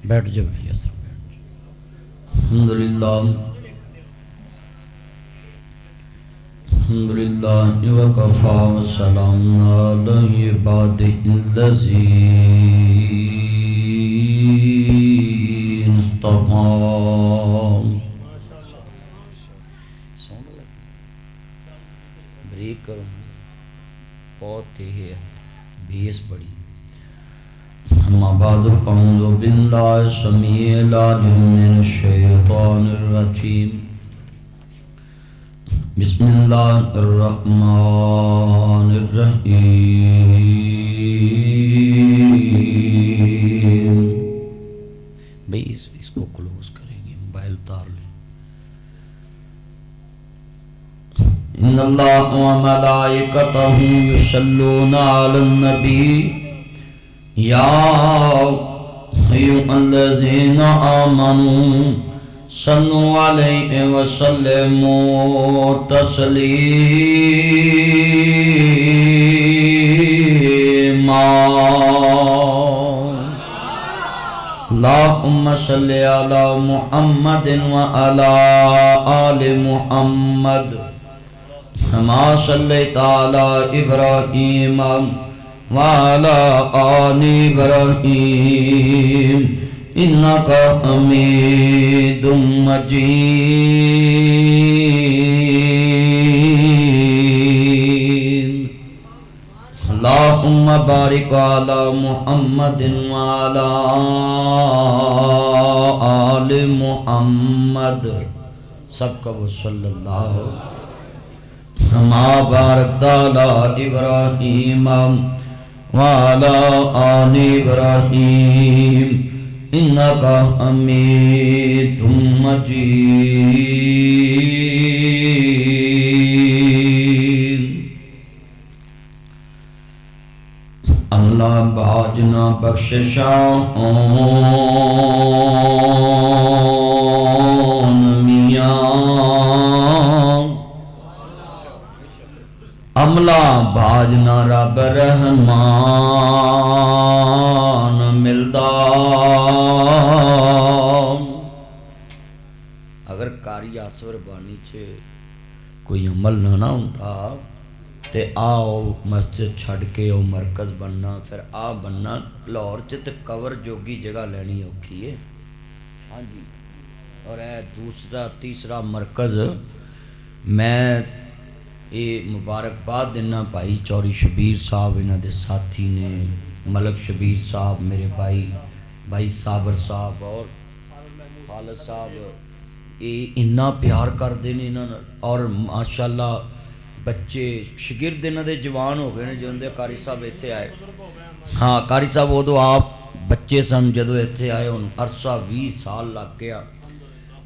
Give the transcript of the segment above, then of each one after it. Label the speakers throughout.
Speaker 1: بیٹھ جا بھائی اثر بیٹھ جا. الحمدللہ الحمدللہ وکفا وسلام علی عبادہ الذین اصطفیٰ. بریک کرو بہت ہی ہے بیس بڑی. اما بعد فاعوذ باللہ السمیع العلیم من الشیطان الرجیم. بسم اللہ الرحمن الرحیم. بھئی اس کو کلوز کریں گے، موبائل اتار لیں. ان اللہ و ملائکتہ یصلون علی النبی یا ایھا الذین آمنوا صلوا علیہ وسلموا تسلیما. اللہم صلی علی محمد وعلی آل محمد کما صلیت علی ابراہیم وعلی آل ابراہیم انکا حمید مجید. اللہم بارک علی محمد وعلی آل محمد. سب کا وہ صلی اللہ کما بارکت علی ابراہیم وعلی آل ابراہیم انکا حمید مجید. اللہ باجنا بخششان میاں عملہ باجنا رب رحمان ملدا. اگر کاری آسور بانی چھے کوئی عمل نہ ہوتا تے آؤ مسجد چھڑ کے او مرکز بننا پھر آ بننا لاہور تے کور جوگی جگہ لینی اوکھی ہے. ہاں جی. اور اے دوسرا تیسرا مرکز میں یہ مبارکباد دینا بھائی چوری شبیر صاحب انہاں دے ساتھی نے، ملک شبیر صاحب میرے بھائی صابر صاحب اور خالد صاحب یہ انہا پیار کر دینے انہاں. اور ماشاءاللہ بچے شگرد انہاں دے جوان ہو گئے جو اندے قاری صاحب ایتھے آئے. ہاں قاری صاحب وہ تو آپ بچے سن جدو ایتھے آئے ان عرصہ 20 سال لگ گیا.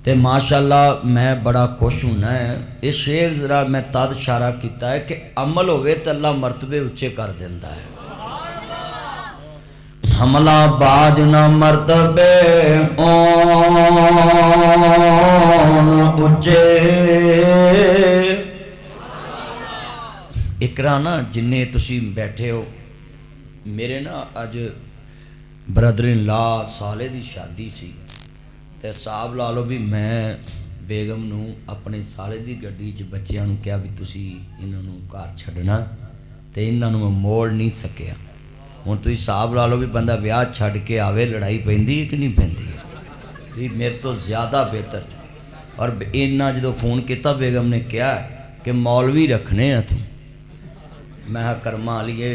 Speaker 1: تے ماشاءاللہ میں بڑا خوش ہونا ہے. اس شعر ذرا میں تد اشارہ کیتا ہے کہ عمل ہوئے تو اللہ مرتبے اچھے کر دیندہ ہے. حملہ باجنا مرتبے اچھے. اقرا نا جنہیں تسی بیٹھے ہو میرے نا اج برادر لا سالے دی شادی سی تے صاحب لالو بھی میں بیگم نو اپنے سالے دی گڈی چ بچیاں نو کیا بھی تسی انہاں نو گھر چھڈنا تے انہاں نو میں موڑ نہیں سکیا. ہن تسی صاحب لالو بھی بندہ ویاہ چھڈ کے آوے لڑائی پیندی ہے کہ نہیں پیندی ہے؟ میرے تو زیادہ بہتر. اور انہاں جدو فون کیتا بیگم نے کیا کہ مولوی رکھنے ہیں تم. میں کرما لیے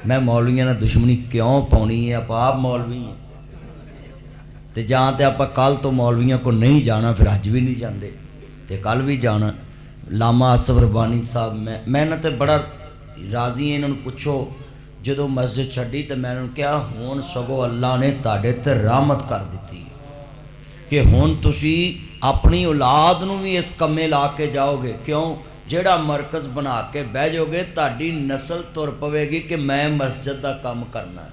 Speaker 1: میں مولویاں نے دشمنی کیوں پاؤنی ہے؟ آپ مولوی ہیں تے جہاں تے آپ کل تو مولویاں کو نہیں جانا پھر اج بھی نہیں جاندے تے کل بھی جانا. لاما آصف ربانی صاحب میں نہ تے بڑا راضی ہیں. انہوں نے پوچھو جدو مسجد چھڑی تے میں نے کیا ہون سگو اللہ نے تاڑے تے رحمت کر دیتی کہ ہون تسی اپنی اولاد نو بھی اس کمے لا کے جاؤ گے. کیوں؟ جیڑا مرکز بنا کے بہ جو گے تاڑی نسل تر پوے گی کہ میں مسجد دا کام کرنا ہے.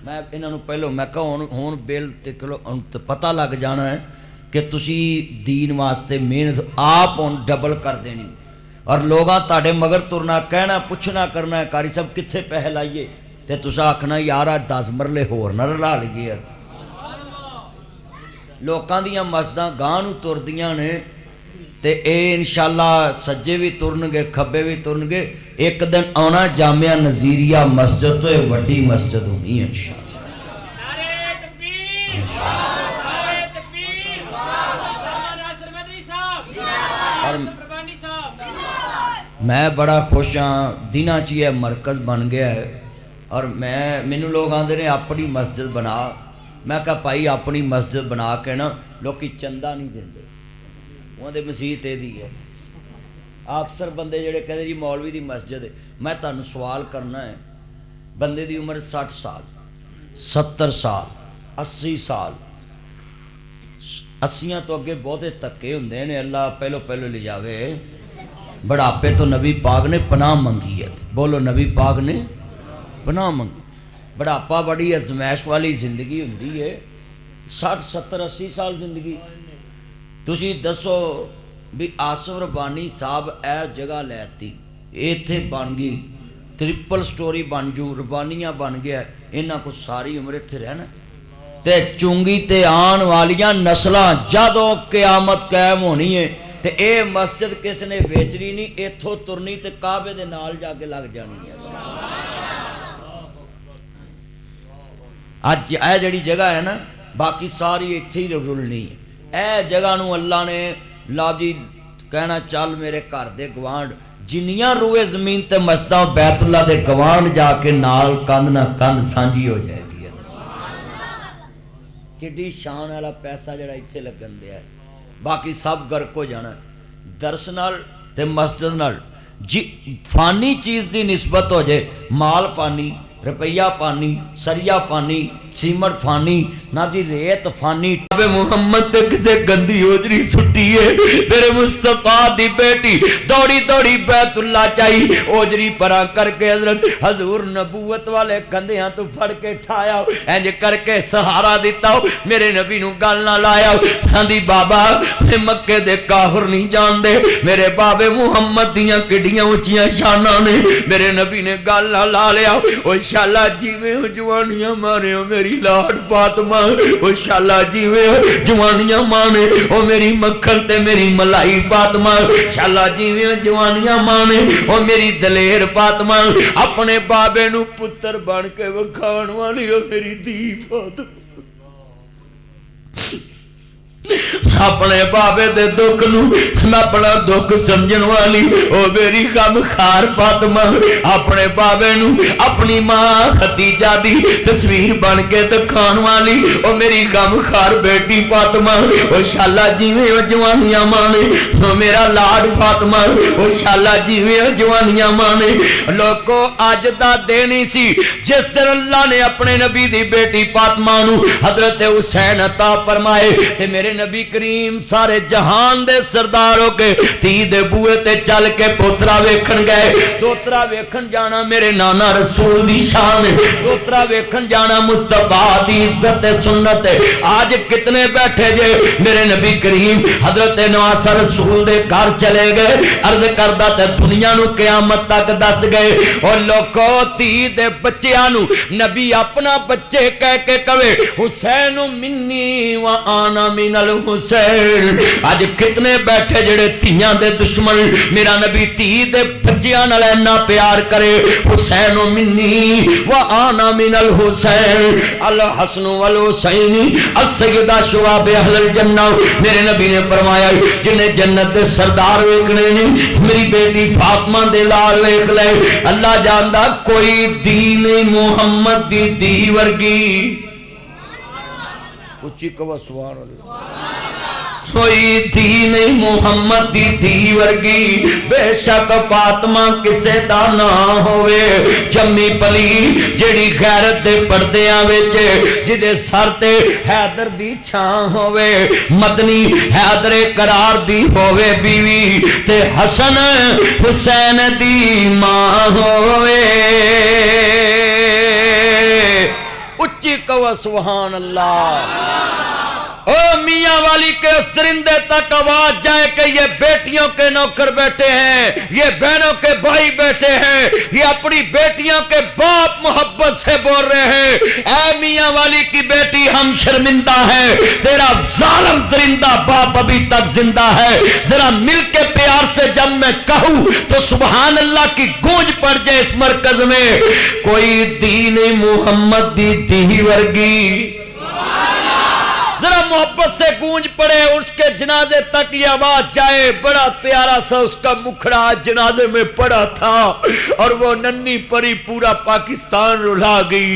Speaker 1: میں انہوں نے پہلو میں کہا ہون بیل تکلو پتہ لگ جانا ہے کہ تسی دین واسطے محنت آپ ڈبل کر دینی. اور لوگاں تاڑے مگر ترنا کہنا پوچھنا کرنا ہے قاری صاحب کتھے پیسے لائیے تے تسا آکھنا یار 10 مرلے ہور نہ رلا لیے. ਲੋਕਾਂ ਦੀਆਂ ਮਸਜਦਾਂ ਗਾਂਹ ਨੂੰ ਤੁਰਦੀਆਂ ਨੇ ਤੇ ਇਹ ਇਨਸ਼ਾਅੱਲਾ ਸੱਜੇ ਵੀ ਤੁਰਨਗੇ ਖੱਬੇ ਵੀ ਤੁਰਨਗੇ। ਇੱਕ ਦਿਨ ਆਉਣਾ ਜਾਮਿਆ ਨਜ਼ੀਰੀਆ ਮਸਜਿਦ ਤੋਂ ਇਹ ਵੱਡੀ ਮਸਜਿਦ ਹੋਣੀ ਹੈ ਇਨਸ਼ਾਅੱਲਾ।
Speaker 2: ਨਾਰੇ ਤਕਬੀਰ, ਨਾਰੇ ਤਕਬੀਰ, ਮੌਲਾਨਾ ਨਾਸਰ ਮਦਨੀ ਸਾਹਿਬ,
Speaker 1: اور
Speaker 2: ਪ੍ਰਬੰਧੀ ਸਾਹਿਬ।
Speaker 1: میں بڑا خوش ہاں دنوں چ یہ مرکز بن گیا ہے اور مینوں لوگ آندے نے اپنی مسجد بنا۔ میں کہا بھائی اپنی مسجد بنا کے نا لوکی چندہ نہیں دیندے، وہاں دے مسجد تے دی ہے۔ اکثر بندے جڑے کہتے جی مولوی دی مسجد ہے، میں تانوں سوال کرنا ہے، بندے دی عمر 60 سال 70 سال 80 سال، 80 تو اگے بہتے تکے ہوندے نے، اللہ پہلو پہلو لے جاوے۔ بڑھاپے تو نبی پاک نے پناہ منگی ہے، بولو نبی پاک نے پناہ منگی۔ بڑھاپا بڑی ازمائش والی زندگی ہوندی ہے، 60 70 80 سال زندگی۔ تسی دسو بھی آصف ربانی صاحب اے جگہ لیتی ایتھے بن گئی، ٹرپل سٹوری بن جو، ربانیاں بن گیا، انہاں کو ساری عمر ایتھے رہنا تے چونگی تے آن والیاں نسلاں جدوں قیامت قائم ہونی ہے تے اے مسجد کس نے ویچنی نہیں، ایتھوں ترنی تے کعبے دے نال جا کے لگ جانی ہے۔ آج اے جڑی جگہ ہے نا باقی ساری ایتھے ہی رلنی ہے۔ اے جگہ نو اللہ نے لا جی کہنا چل میرے گھر دے گوانڈ جنیاں روئے زمین تے مسجداں بیت اللہ دے گوانڈ جا کے نال کند نہ کند سانجی ہو جائے گی۔ کڈی شان والا پیسہ جڑا ایتھے لگن دیا ہے، باقی سب گرک ہو جانا ہے۔ درس نال تے مسجد نال جی فانی چیز دی نسبت ہو جائے، مال فانی، روپیہ فانی، سریا فانی، سیمٹ فانی، نا جی ریت فانی۔ محمد تے کسے گندی اوجری سٹی ہے، میرے مصطفیٰ دی بیٹی دوڑی دوڑی بیت اللہ چاہی، اوجری پرا کر کے حضرت حضور نبوت والے کندھیاں تو پھڑ کے ٹھایا، اینج کر کے سہارا دیتا ہو، میرے نبی نو گل نہ لایا، کہندی بابا میں مکے دے کافر نہیں جان دے، میرے بابے محمد دیاں کڈیاں اونچیاں شاناں نے، میرے نبی نے گل نہ لا لیا، او شالا جیویں جوانیاں مارے میری لاڈ فاطمہ، او شالا جیویں جوانیاں مانے او میری مکھن تے میری ملائی فاطمہ، شالا جیویں جوانیاں مانے او میری دلیر فاطمہ، اپنے بابے نو پتر بن کے وکھاون والی او میری دھی فاطمہ، اپنے بابے دے دکھ نو اپنا دکھ سمجھن والی او میری غم خار فاطمہ، اپنے بابے نو اپنی ماں خدیجہ دی تصویر بن کے دکھان والی او میری غم خار بیٹی فاطمہ، او شالا جیویں او جوانیاں مانے او میرا لاڈ فاطمہ، او شالا جیویں او جوانیاں مانے۔ لوگو اج دا دن ہی سی جس دن اللہ نے اپنے نبی دی بیٹی فاطمہ نو حضرت حسین عطا فرمائے تے میرے نبی کریم سارے جہان دے سردار ہو کے تی دے بوئے تے چل کے پوترا ویکھن گئے۔ دوترا ویکھن جانا میرے نانا رسول دی شان، دوترا ویکھن جانا مصطفیٰ دی عزت سنت۔ آج کتنے بیٹھے جے میرے نبی کریم حضرت نواسا رسول دے گھر چلے گئے، عرض کردہ تے دنیا نو قیامت تک دس گئے، اور لوگو تی دے بچیاں نو نبی اپنا بچے کہہ کے کہے حسین منی و آنا من الحسین۔ آج کتنے بیٹھے جڑے تیاں دے دشمن، میرا نبی تی دے بچیاں نال اینا پیار کرے، حسین منی و آنا من الحسین، الحسن والحسین السیدہ شباب اہل الجنہ۔ میرے نبی نے فرمایا جنہیں جنت دے سردار ویکھنے نہیں میری بیٹی فاطمہ دے لال ویکھ لے، اللہ جاندا کوئی دین محمد دی دی ورگی، اچھی کوا سبحان اللہ، کوئی دین محمد دی دی ورگی، بے شک فاطمہ کسے دا نہ ہوئے، جمی پلی جڑی غیرت دے پردیاں وچ جدے سر تے حیدر دی چھاں ہوئے، مدنی حیدر قرار دی ہوئے بیوی تے حسن حسین دی ماں ہوئے، اچھی کوا سبحان اللہ۔ او میاں والی کے اس درندے تک آواز جائے کہ یہ بیٹیوں کے نوکر بیٹھے ہیں، یہ بہنوں کے بھائی بیٹھے ہیں، یہ اپنی بیٹیوں کے باپ محبت سے بول رہے ہیں، اے میاں والی کی بیٹی ہم شرمندہ ہیں، تیرا ظالم درندہ باپ ابھی تک زندہ ہے، ذرا مل کے پیار سے جب میں کہوں تو سبحان اللہ کی گونج پڑ جائے اس مرکز میں، کوئی دین محمد دی ورگی، ذرا محبت سے گونج پڑے، اس کے جنازے تک یہ آواز جائے، بڑا پیارا سا اس کا مکھڑا جنازے میں پڑا تھا اور وہ ننھی پری پورا پاکستان رلا گئی،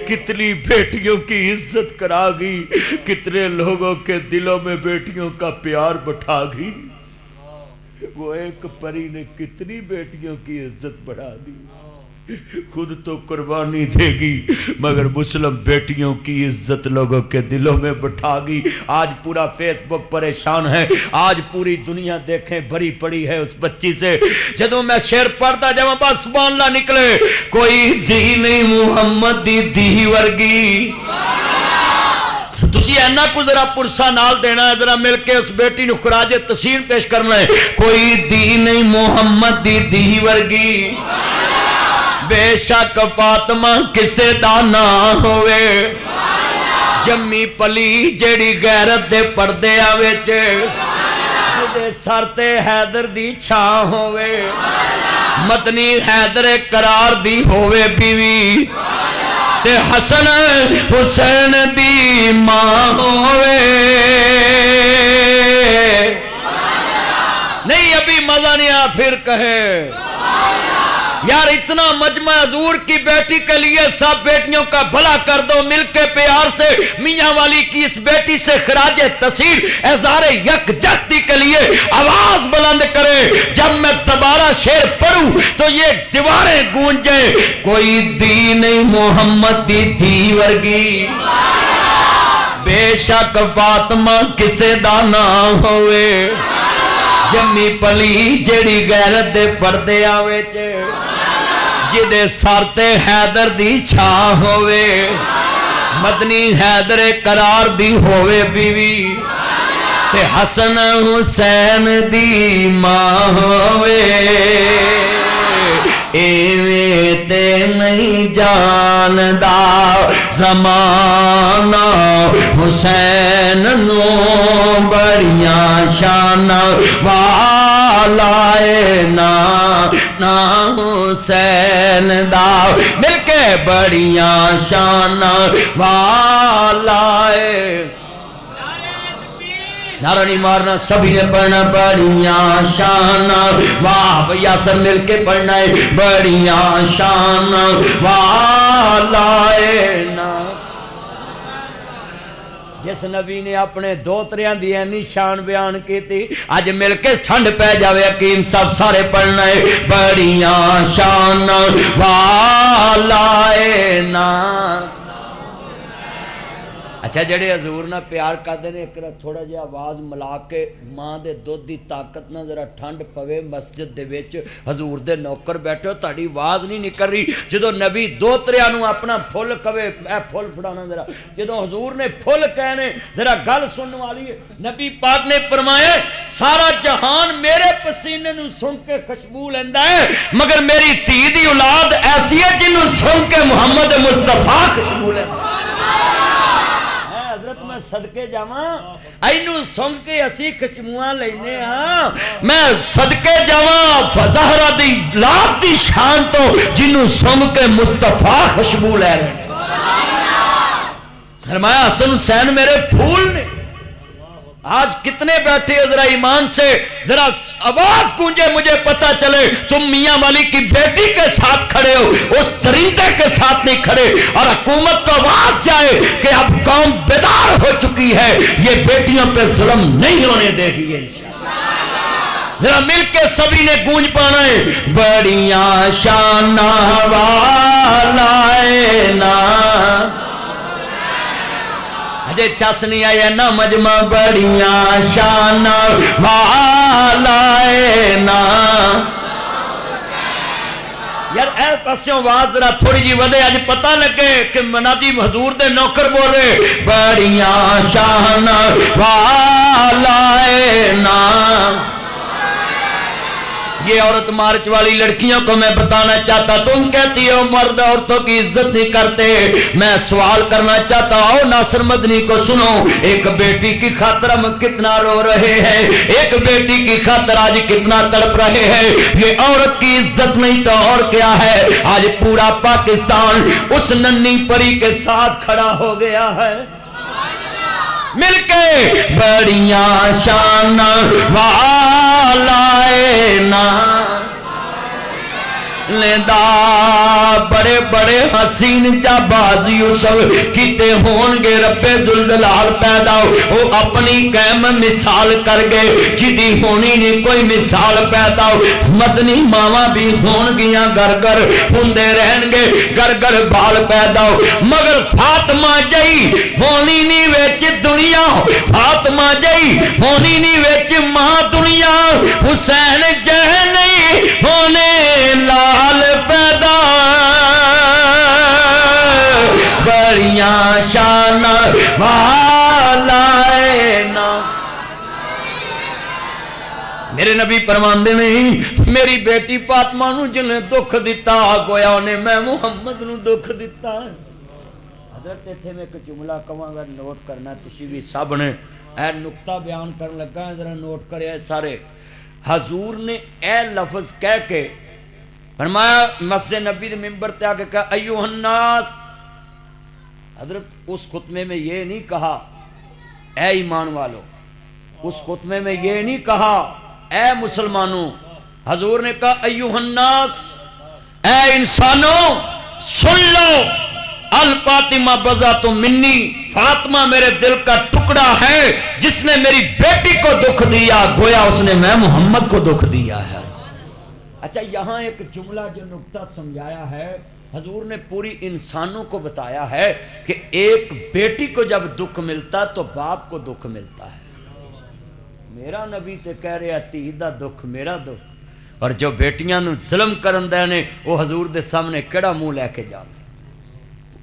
Speaker 1: کتنی بیٹیوں کی عزت کرا گئی، کتنے لوگوں کے دلوں میں بیٹیوں کا پیار بٹھا گئی، وہ ایک پری نے کتنی بیٹیوں کی عزت بڑھا دی، خود تو قربانی دے گی مگر مسلم بیٹیوں کی عزت لوگوں کے دلوں میں بٹھا گئی۔ آج پورا فیس بک پریشان ہے، آج پوری دنیا دیکھیں بھری پڑی ہے اس بچی سے۔ جدوں میں شعر پڑھتا جب بس سبحان اللہ نکلے، کوئی دی نہیں محمد دی ورگی، تسی اینا کو ذرا پرسا نال دینا ہے، ذرا مل کے اس بیٹی نو خراج تحسین پیش کرنا ہے، کوئی دی نہیں محمد دی ورگی، بے شک فاطمہ کسے دا نہ ہوئے، جمی پلی جیڑی غیرت دے پردے وچ، جدے سر تے حیدر دی چھاں ہوئے، مدنی حیدر قرار دی ہوئے بیوی، تے حسن حسین دی ماں ہوئے۔ نہیں ابھی مزہ نہیں آ، پھر کہے یار اتنا مجمع حضور کی بیٹی کے لیے سب بیٹیوں کا بھلا کر دو، مل کے پیار سے میاں والی کی اس بیٹی سے خراج تحسین اظہار یکجہتی کے لیے آواز بلند کرے۔ جب میں دوبارہ شعر پڑھوں تو یہ دیواریں گونجیں، کوئی دی نہیں محمد دی ورگی، بے شک فاطمہ کسے دا نہ ہوئے، جمی پلی جیڑی غیرت دے پردے وچ، جدے سر تے حیدر دی چھاں ہوئے، مدنی حیدر قرار دی ہوئے بیوی، تے حسن حسین دی ماں ہوئے، ایویں تے نہیں جاندا زمانہ، حسین نو بڑیاں شان والا اے نا حسین دا، مل کے بڑیاں شان والا اے، نعرہ نہیں مارنا سبھی نے پڑھنا، بڑیاں شان، واہ بھیا سب مل کے پڑھنا ہے، بڑیاں شان والا اے نا۔ جس نبی نے اپنے دو تریاں دی اینی شان بیان کی تھی، آج مل کے ٹھنڈ پہ جاوے حکیم سب سارے پڑھنا ہے، بڑیاں شان والا اے نا۔ اچھا جڑے حضور نہ پیار کردے نے ایک تھوڑا جہا آواز ملا کے ماں دے دودھ دی طاقت نہ ذرا ٹھنڈ پوے مسجد دے وچ، حضور دے نوکر بیٹھے ہو تہاڈی آواز نہیں نکل رہی، جدوں نبی دو تریاں نو اپنا پھل کہے، اے پھل پھڑانا ذرا، جدوں حضور نے پھل کہنے ذرا گل سننے والی ہے، نبی پاک نے فرمایا سارا جہان میرے پسینے نو سن کے خوشبو لیندا ہے، مگر میری دھی دی اولاد ایسی ہے جنوں سن کے محمد مصطفیٰ خوشبو لیندا ہے۔ میں صدقے جاواں اینو سن کے اسی خوشبوئاں لینے ہاں، میں صدقے جاواں زہرا دی لات دی شان تو جنوں سن کے مصطفیٰ خوشبو لے رہے ہیں۔ فرمایا حسن حسین میرے پھول نے۔ آج کتنے بیٹھے ذرا ایمان سے ذرا آواز گونجے مجھے پتا چلے تم میاں والی کی بیٹی کے ساتھ کھڑے ہو، اس درندے کے ساتھ نہیں کھڑے، اور حکومت کو آواز جائے کہ اب قوم بیدار ہو چکی ہے، یہ بیٹیوں پہ ظلم نہیں ہونے دے گی انشاءاللہ۔ ذرا مل کے سبھی نے گونج پانا ہے، بڑیاں شان والا اے نا، اجے چس نہیں آیا نا مجمع، بڑیاں شان والا اے نا، یار اے پاسوں آواز ذرا تھوڑی جی ودے اج پتہ لگے کہ منادی حضور دے نوکر بول رہے بڑیاں شان والا نام. یہ عورت مارچ والی لڑکیوں کو میں بتانا چاہتا تم کہتی ہو مرد عورتوں کی عزت نہیں کرتے. میں سوال کرنا چاہتا ہوں ناصر مدنی کو سنو. ایک بیٹی کی خاطر ہم کتنا رو رہے ہیں, ایک بیٹی کی خاطر آج کتنا تڑپ رہے ہیں. یہ عورت کی عزت نہیں تو اور کیا ہے. آج پورا پاکستان اس ننھی پری کے ساتھ کھڑا ہو گیا ہے. مل کے بڑیاں شان والا نام لیندہ بڑے بڑے حسین جا باز یوسف کیتے ہون گے رب ذوالجلال پیدا وہ اپنی قیم مثال کر گئے جدی ہونی نہیں کوئی مثال پیدا مدنی ماما بھی ہون گیاں گر گر ہوندے رہن گے گر گر بال پیدا مگر فاطمہ جئی ہونی نہیں ویچ دنیا فاطمہ جئی ہونی نہیں ویچ ماں دنیا حسین جہ نہیں ہونے لال پیدا بڑیاں شان والا نام. میرے نبی فرماندے نہیں میری بیٹی فاطمہ نو جنہیں دکھ دیتا گویا انہیں میں محمد نو دکھ دیتا. حضرت ایتھے میں ایک جملہ کہاں گا نوٹ کرنا تسی بھی سب نے اے نقطہ بیان کرنے لگا ہے ذرا نوٹ کرے سارے. حضور نے اے لفظ کہہ کے فرمایا مسجد نبی دے منبر تے آ کے کہا ایوہ الناس. حضرت اس خطبے میں یہ نہیں کہا اے ایمان والو, اس خطبے میں یہ نہیں کہا اے مسلمانوں. حضور نے کہا ایوہ الناس اے انسانوں سن لو الفاطمہ بضعۃ منی فاطمہ میرے دل کا ٹکڑا ہے جس نے میری بیٹی کو دکھ دیا گویا اس نے میں محمد کو دکھ دیا ہے. اچھا یہاں ایک جملہ جو نقطہ سمجھایا ہے حضور نے پوری انسانوں کو بتایا ہے کہ ایک بیٹی کو جب دکھ ملتا تو باپ کو دکھ ملتا ہے. میرا نبی تے کہہ رہا تھی دا دکھ میرا دکھ, اور جو بیٹیاں نو ظلم کرن دے نے وہ حضور دے سامنے کیڑا منہ لے کے جاندے.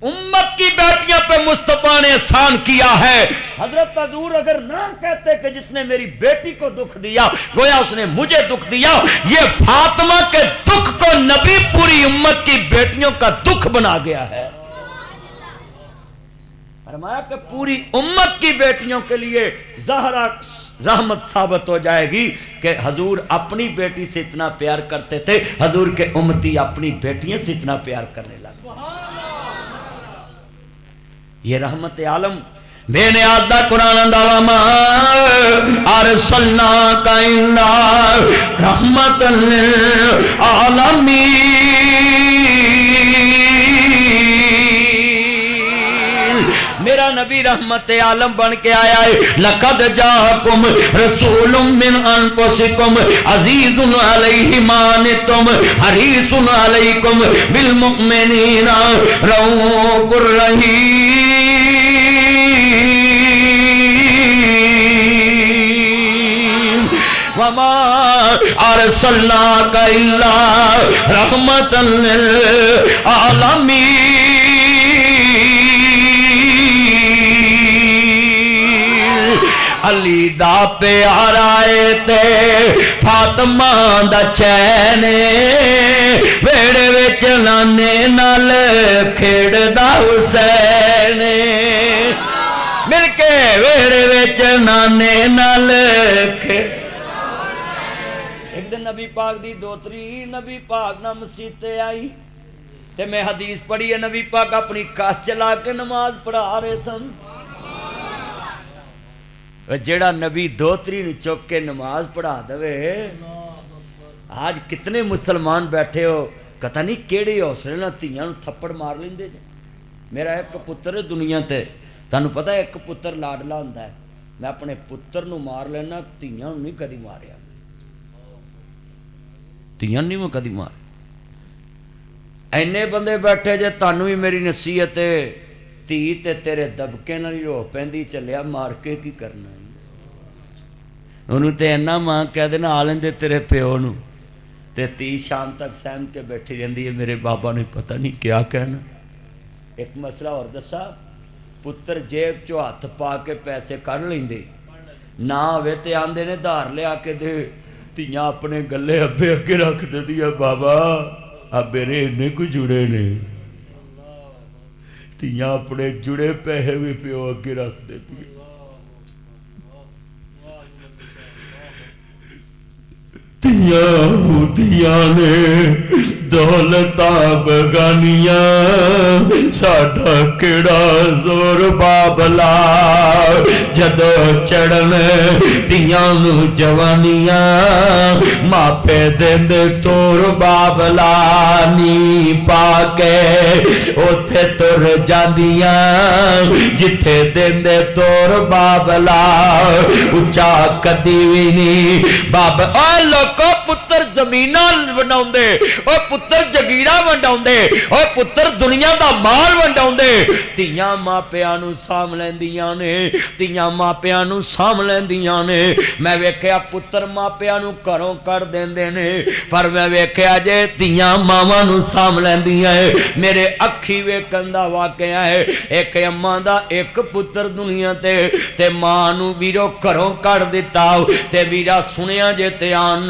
Speaker 1: امت کی بیٹیاں پہ مصطفیٰ نے احسان کیا ہے. حضرت حضور اگر نہ کہتے کہ جس نے میری بیٹی کو دکھ دیا گویا اس نے مجھے دکھ دیا, یہ فاطمہ کے دکھ کو نبی پوری امت کی بیٹیوں کا دکھ بنا گیا ہے. فرمایا کہ پوری امت کی بیٹیوں کے لیے زہرا رحمت ثابت ہو جائے گی کہ حضور اپنی بیٹی سے اتنا پیار کرتے تھے, حضور کے امتی اپنی بیٹیوں سے اتنا پیار کرنے لگے. یہ رحمت عالم بے نیاز دا قرآن انداوا ما ارسلنا کا الا رحمت للعالمین. میرا نبی رحمت عالم بن کے آیا ہے. لقد جاءکم رسول من انفسکم عزیز علیہ ما عنتم حریص علیکم بالمؤمنین رؤوف رحیم. وما ارسلناک الا رحمت للعالمین. علی دا پیارا تے فاطمہ دا چین ویڑے وچ نانے نال کھیڑدا حسین. مل کے ویڑے وچ نانے نال کھیڑ. ایک دن نبی پاک دی دوتری نبی پاک نہ مسجد تے آئی تے میں حدیث پڑھی ہے نبی پاک اپنی کاس چلا کے نماز پڑھا رہے سن. جیڑا نبی دوتری نو چک کے نماز پڑھا دوے. آج کتنے مسلمان بیٹھے ہو پتہ نہیں کیڑے حوصلے نال تھیاں نو تھپڑ مار لیندے جے. میرا ایک پتر ہے دنیا تے تانوں پتہ ہے ایک پتر لاڈلا ہوندا ہے. میں اپنے پتر نو مار لینا تھیاں نو نہیں کدی ماریا. تھیاں نہیں میں کدی مار. اینے بندے بیٹھے جے تانوں ہی میری نصیحت ہے تھی تے تیرے دبکے نال ہی رو پیندی چلیا مار کے کی کرنا ہے. انہوں تے اینا ماں کہہ دینا آ لیندے تیرے پیو نو تے 30 شام تک سہم کے بیٹھی رہندی ہے میرے بابا نے پتہ نہیں کیا کہنا ایک مسئلہ اور دسا پتر جیب چو ہاتھ پا کے پیسے کر لیندے نہ ہوئے تے آندے نے دھار لے آ کے دے تیاں اپنے گلے ابے اگے رکھ دے دیا بابا ابے رے نے کو جڑے نے تیاں اپنے جڑے پیسے بھی پیو اگے رکھ دے دیا تیاں نے دولتاں بگانیاں ساڈا کیڑا زور بابلا جدو چڑھن تیاں نو جوانیاں ماپے دیندے تور بابلا نی پا کے اوتھے تر جاندیاں جتھے دیندے تور بابلا اچا کدی وی نہیں باب اے لوکو پتر زمیناں ونڈاوندے او پتر جگیراں ونڈاوندے او پتر دنیا دا مال ونڈاوندے تیاں ماپیاں نو سام لیندیاں نے تیاں ماپیاں نو سام لیندیاں نے میں ویکھیا پتر ماپیاں نو گھروں کر دیندے نے پر میں ویکھیا جے تیاں ماواں نو سام لیندیاں اے میرے اکھی ویکھن دا واقعہ ہے ایک اماں دا ایک پتر دنیا تے ماں نو ویرو گھروں کر دتا تے ویرا سنیا جے تے آن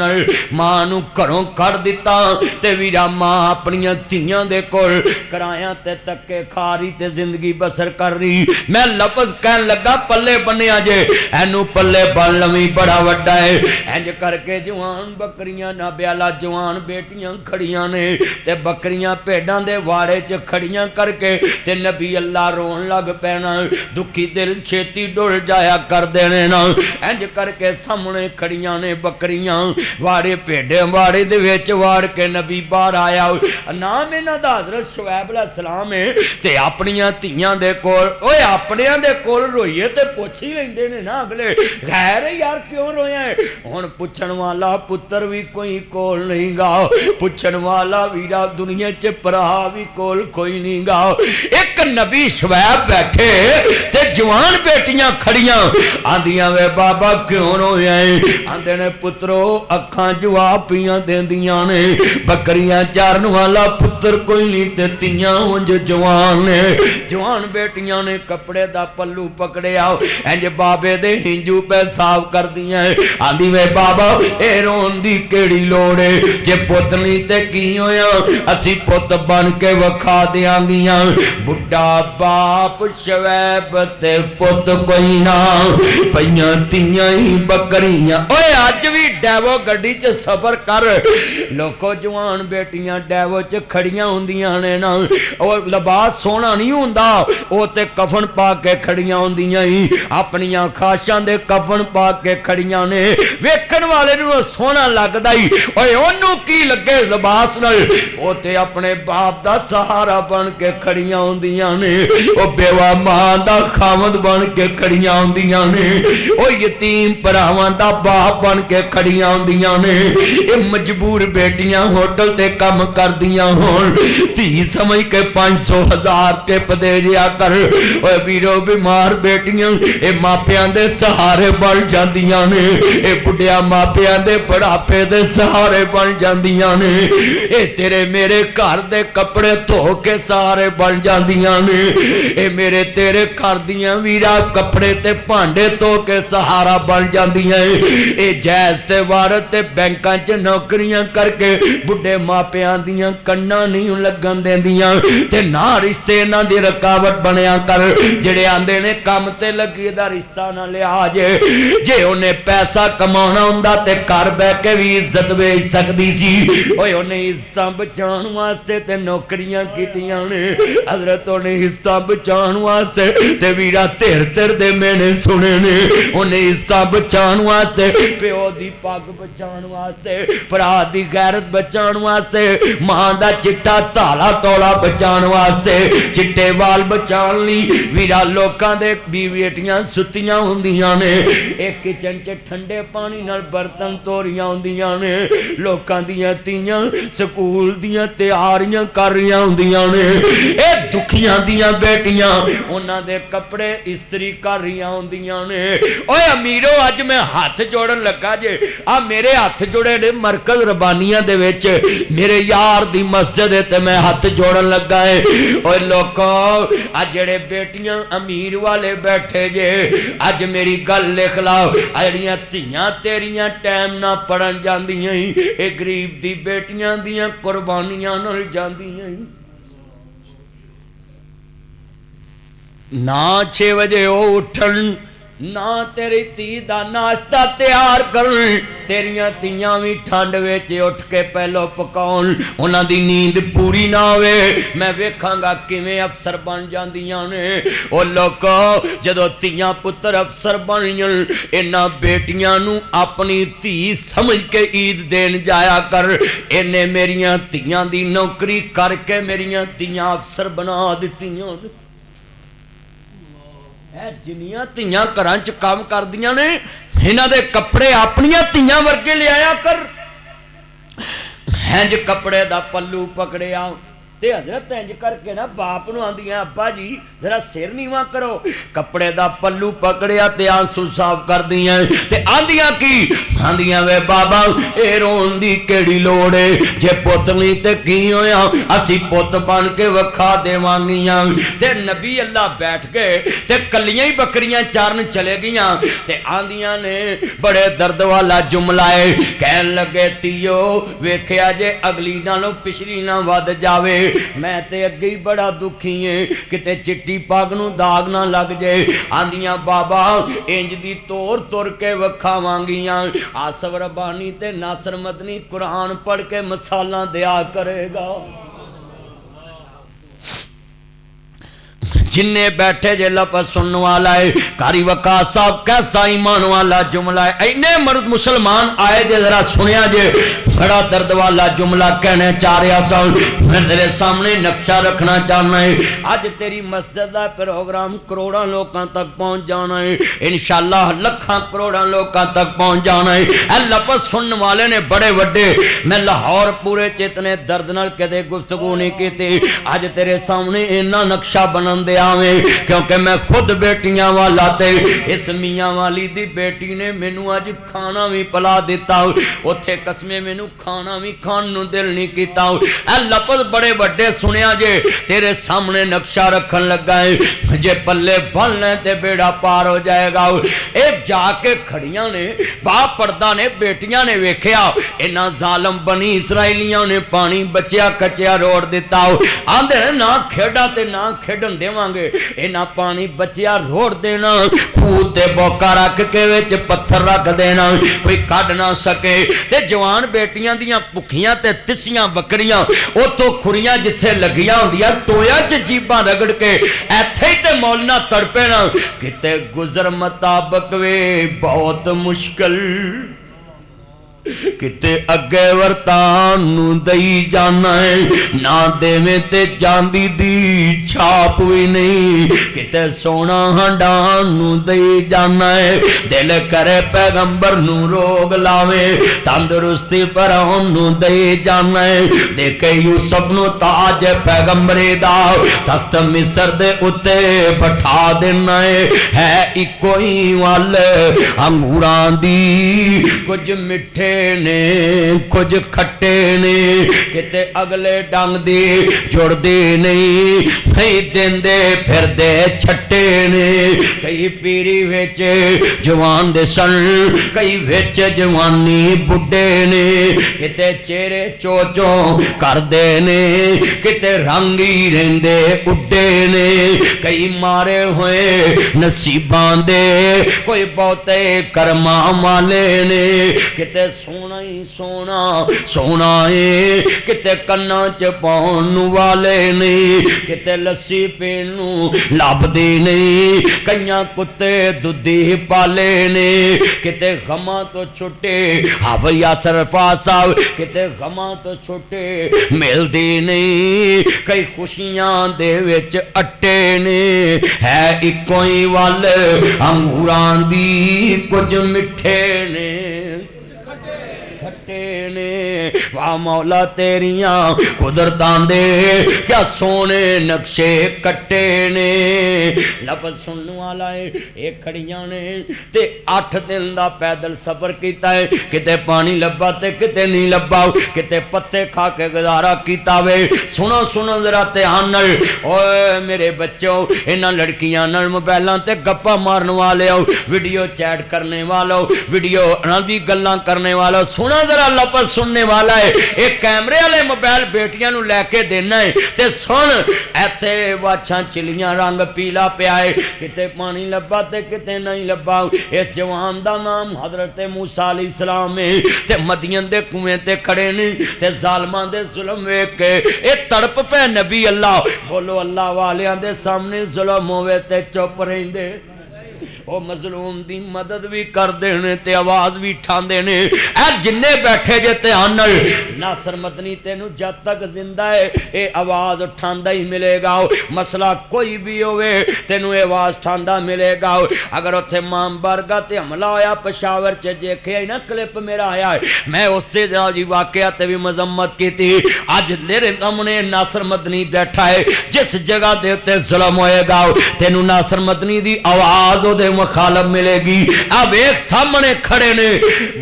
Speaker 1: ماں نو گھروں کر دتا تے ویرا ماں اپنیاں تھیاں دے کول کرایاں تے تکے کھاری تے زندگی بسر کر رہی میں لفظ کہن لگا پلے بنیا جے اینو پلے بن لویں بڑا وڈا ہے انج کر کے جوان بکریاں نہ بیالا جوان بیٹیاں کھڑیاں نے تے بکریاں پیڈاں دے واڑے چ کھڑیاں کر کے تے نبی اللہ رون لگ پینا دکھی دل چھیتی ڈر جایا کر دینے نا انج کر کے سامنے کھڑیاں نے بکریاں واڑے پیڈے واڑے دے وچ واڑ کے نبی باہر آیا نام انہاں دا حضرت شعیب علیہ السلام ہے تے اپنیاں تیاں دے کول اوے اپنیاں دے کول روئیے تے پوچھ ہی لیندے نے نا اگلے غیر یار کیوں رویا ہے ہن پوچھن والا پتر بھی کوئی کول نہیں گا پوچھن والا ویرا دنیا چ پرا بھی کول کوئی نہیں گا ایک نبی شعیب بیٹھے تے جوان بیٹیاں کھڑیاں آندیاں وے بابا کیوں رویا ہے آندے نے پترو اکھاں جواب پیاں دیندیاں نے بکریاں چارن والا پتر کوئی نہیں تے تیاں انج جوان نے جوان بیٹیاں نے کپڑے دا پلو پکڑے آؤ انج بابے دے ہنجو پہ صاف کر دیاں آندی وے بابا اے رون دی کیڑی لوڑے جے پت نہیں تے کی ہویا اسی پت بن کے وکھا دیاں گیاں بڑھا باپ شعیب تے پت کوئی نہ پیاں تیاں ہی بکریاں اوے آج بھی ڈیوو گڈی چ سفر کر لوکو جوان بیٹیاں ڈیوو چ کھڑیاں ہوندیاں نے نا او لباس سونا نہیں ہوندا او تے کفن پا کے کھڑیاں ہوندیاں ہی اپنیاں خاشاں دے کفن پا کے کھڑیاں نے ویکھن والے نوں سونا لگدا ہی اوے اونوں کی لگے لباس نال او تے اپنے باپ دا سہارا بن کے کھڑیاں ہوندیاں نے او بیوہ ماں دا خاوند بن کے کھڑیاں ہوندیاں نے او یتیم پراواں دا باپ بن کے کھڑیاں ہوندیاں نے اے مجبور بیٹیاں ہوٹل تے کم کر دیاں ہون تھی سمجھ کے 500,000 ٹپ دے جیا کر اوے ویرو بیمار بیٹیاں اے ماپیاں دے سہارے بن جاندیاں نے اے بڑھیا ماپیاں دے بڑھاپے دے سہارے بن جاندیاں نے اے تیرے میرے گھر دے کپڑے دھو کے سہارے بن جاندیاں نے اے میرے تیرے گھر دیاں ویرا کپڑے تے بھانڈے دھو کے سہارا بن جاندیاں اے جائز تے وارت تے بینکاں چ نوکریاں کر کے بڑھے ماپیاں دیاں کناں نہیں لگن دیندیاں تے نہ رشتے نہ دی رکاوٹ بنیا کر جڑے آندے نے کام تے لگی دا رشتہ نہ لیا جے انہیں پیسہ کمانا ہوندا تے گھر بیٹھ کے بھی عزت ویچ سکدی سی اوے انہیں عزتاں بچان واسطے تے نوکریاں کیتیاں نے حضرت انہیں عزتاں بچان واسطے تے ویرا تیر دے میں نے سنے نے انہیں عزتاں بچان واسطے پیو دی پاگ بچان واسطے پرا دی غیرت بچان واسطے ماں دا چٹا تالا تولا بچان واسطے چٹے وال بچان لی ویرا لوکاں دے بیٹیاں ستیاں ہوندیاں نے ایک کچن چ ٹھنڈے پانی نال برتن توریاں ہوندیاں نے لوکاں دیاں تیاں سکول دیاں تیاریاں کر رہیاں ہوندیاں نے اے دکھیاں دیاں بیٹیاں انہاں دے کپڑے استری کر رہیاں ہوندیاں نے اوے امیرو اج میں ہاتھ جوڑن لگا جے آ میرے ہاتھ جوڑے نے مرکز ربانیاں دے وچ میرے یار دی مسجد تے میں ہاتھ جوڑن لگا ہے اوے لوکو اج جڑے بیٹیاں امیر والے بیٹھے جے اج میری گل لکھ لاؤ اڑیاں تیاں تیریاں ٹائم نہ پڑھن جاندیاں اے غریب دی بیٹیاں دیاں قربانیاں نال جاندیاں نہ 6 بجے او اٹھن نہ تیری تی دا ناشتہ تیار کرن تیریاں تیاں بھی ٹھنڈ وچ اٹھ کے پہلو پکاؤن انہاں دی نیند پوری نہ ہوئے میں ویکھاں گا کیویں افسر بن جاندیاں نے او لوکو جدوں تیاں پتر افسر بن جان انہاں بیٹیاں نو اپنی تی سمجھ کے عید دین جایا کر انہیں میریاں تیاں دی نوکری کر کے میریاں تیاں افسر بنا دتیاں جنیاں تیاں گھراں چ کام کردیاں نے انہاں دے کپڑے اپنیاں تیاں ورگے لے آیا کر ہنج کپڑے دا پلو پکڑیا تے حضرت انج کر کے نا باپ نو آندیاں ابا جی ذرا سر نیواں کرو کپڑے دا پلو پکڑیا تے آنسو صاف کر دیاں تے آندیاں کی آندیاں وے بابا اے رون دی کیڑی لوڑ ہے جے پت نہیں تے کی ہویا اسی پت بن کے وکھا دیوانگیاں تے نبی اللہ بیٹھ کے تے کلیاں ہی بکریاں چارن چلے گیاں تے آندیاں نے بڑے درد والا جملہ ہے کہن لگے تیو ویکھیا جے اگلی نالوں پچھلی نہ ود جاوے میں تے اگے ہی بڑا دکھی ہیں کتے چٹی پاگ نو داغ نہ لگ جائے آندیاں بابا انج دی تور کے وکھا وانگیاں آصف ربانی تے ناصر مدنی قرآن پڑھ کے مثالاں دیا کرے گا جننے بیٹھے جے لفظ سننے والا ہے قاری وقاص صاحب کیسا ایمان والا جملہ ہے اینے مرد مسلمان آئے جے ذرا سنیا جے بڑا درد والا جملہ کہنے چاہ رہا سا میں تیرے سامنے نقشہ رکھنا چاہنا ہے آج تیری مسجد دا پروگرام کروڑاں لوکاں تک پہنچ جانا ہے انشاءاللہ لکھاں کروڑاں لوکاں تک پہنچ جانا ہے اے لفظ سننے والے نے بڑے وڈے میں لاہور پورے چتنے درد نال کدے گفتگو نہیں کیتی آج تیرے سامنے اینا نقشہ بنن دے آویں کیونکہ میں خود بیٹیاں والا تے اس میاں والی دی بیٹی نے مینوں اج کھانا بھی پلا دیتا اوتھے قسمیں مینوں کھانا بھی کھان نو دل نہیں کیتا اے لفظ بڑے وڈے سنیا جے تیرے سامنے نقشہ رکھن لگا ہے جے پلے بن لیں تے بیڑا پار ہو جائے گا اے جا کے کھڑیاں نے باپ پردہ نے بیٹیاں نے ویکھیا انہاں ظالم بنی اسرائیلیاں نے پانی بچیا کچیا روڑ دیتا آندے نہ کھیڈا تے نہ کھیڈن دیوانگے انہاں پانی بچیا روڑ دینا خود تے بوکا رکھ کے وچ پتھر رکھ دینا کوئی کڈ نہ سکے تے جوان بیٹیاں دیاں پکھیاں تے تسیاں بکریاں او تو کھریاں جتھے لگیاں ہوندیاں ٹویا چ جیباں رگڑ کے ایتھے ہی تے مولنا تڑپے نا کتے گزر مطابق وے بہت مشکل کتے اگے ورتان نو دئی جانا ہے نہ دے میں تے جاندی دی چھاپ بھی نہیں کتے سونا ہنڈان نو دئی جانا ہے دل کرے پیغمبر نو روگ لاوے تندرستی فرعون نو دئی جانا ہے دیکھے یوسف نو تاج پیغمبری دا تخت مصر دے اتے بٹھا دینا ہے ایکو ہی وال انگوران دی کچھ مٹھے نے کچھ کھٹے نے کتے اگلے ڈنگ دی جڑ دی نہیں کئی دن دے پھر دے چھٹے نے کئی پیری ویچ جوان دے سن کئی ویچ جوانی بڑھے نے کتے چہرے چوچوں کر دے نے کتے رنگی رہندے اڈے نے کئی مارے ہوئے نصیبان دے کوئی بہتے کرما والے نے کتے سونا ہی سونا سونا ہے کتے کنا چ پاؤن والے نہیں کتے لسی پینو لب دی نہیں کئیاں کتے دودھی پالے نے کتے غماں تو چھٹے ہاوی اصرفا صاحب کتے غماں تو چھٹے مل دی نہیں کئی خوشیاں دے وچ اٹے نے ہے اکو ہی ول انگوراں دی کچھ مٹھے نے کٹے نے واہ مولا تیریاں قدرتاں دے کیا سونے نقشے کٹے نے لفظ سننے والا ہے ایک کھڑیاں نے تے 8 دن دا پیدل سفر کیتا ہے کتے پانی لبا تے کتے نہیں لبا کتے پتے کھا کے گزارا کیتا وے سنو سنو ذرا دھیان نال اوے میرے بچوں انہاں لڑکیاں نال موبائلاں تے گپا مارن والے ہو ویڈیو چیٹ کرنے والو ویڈیو انہاں دی گلاں کرنے والا سنا ذرا لفظ سننے والا ہے ایک کیمرے والے موبائل بیٹیاں نو لے کے دینا ہے تے سن ایتھے واچھاں چلیاں رنگ پیلا پیا ہے کتے پانی لبا تے کتے نہیں لبا اس جوان دا نام حضرت موسیٰ علیہ السلام ہے تے مدین دے کنویں تے کھڑے نے تے ظالماں دے ظلم ویکھ کے اے تڑپ پے نبی اللہ بولو اللہ والیاں دے سامنے ظلم ہوئے تے چپ رہندے او مظلوم دی مدد بھی کر دینے تے آواز بھی ٹھان دینے اے جننے بیٹھے جے دھیان نال ناصر مدنی تینو جب تک زندہ ہے اے آواز ٹھاندا ہی ملے گا مسئلہ کوئی بھی ہوئے تینو اے آواز ٹھاندا ملے گا اگر اتھے مام بارگاہ تے حملہ آیا پشاور چے دیکھے آئی نا کلپ میرا آیا ہے میں اس تے جی واقعہ تے بھی مذمت کی تھی آج میرے سامنے ناصر مدنی بیٹھا ہے جس جگہ دے تے ظلم ہوئے گا تینو ناصر مدنی دی آواز دے مخالب ملے گی اب ایک سامنے کھڑے نے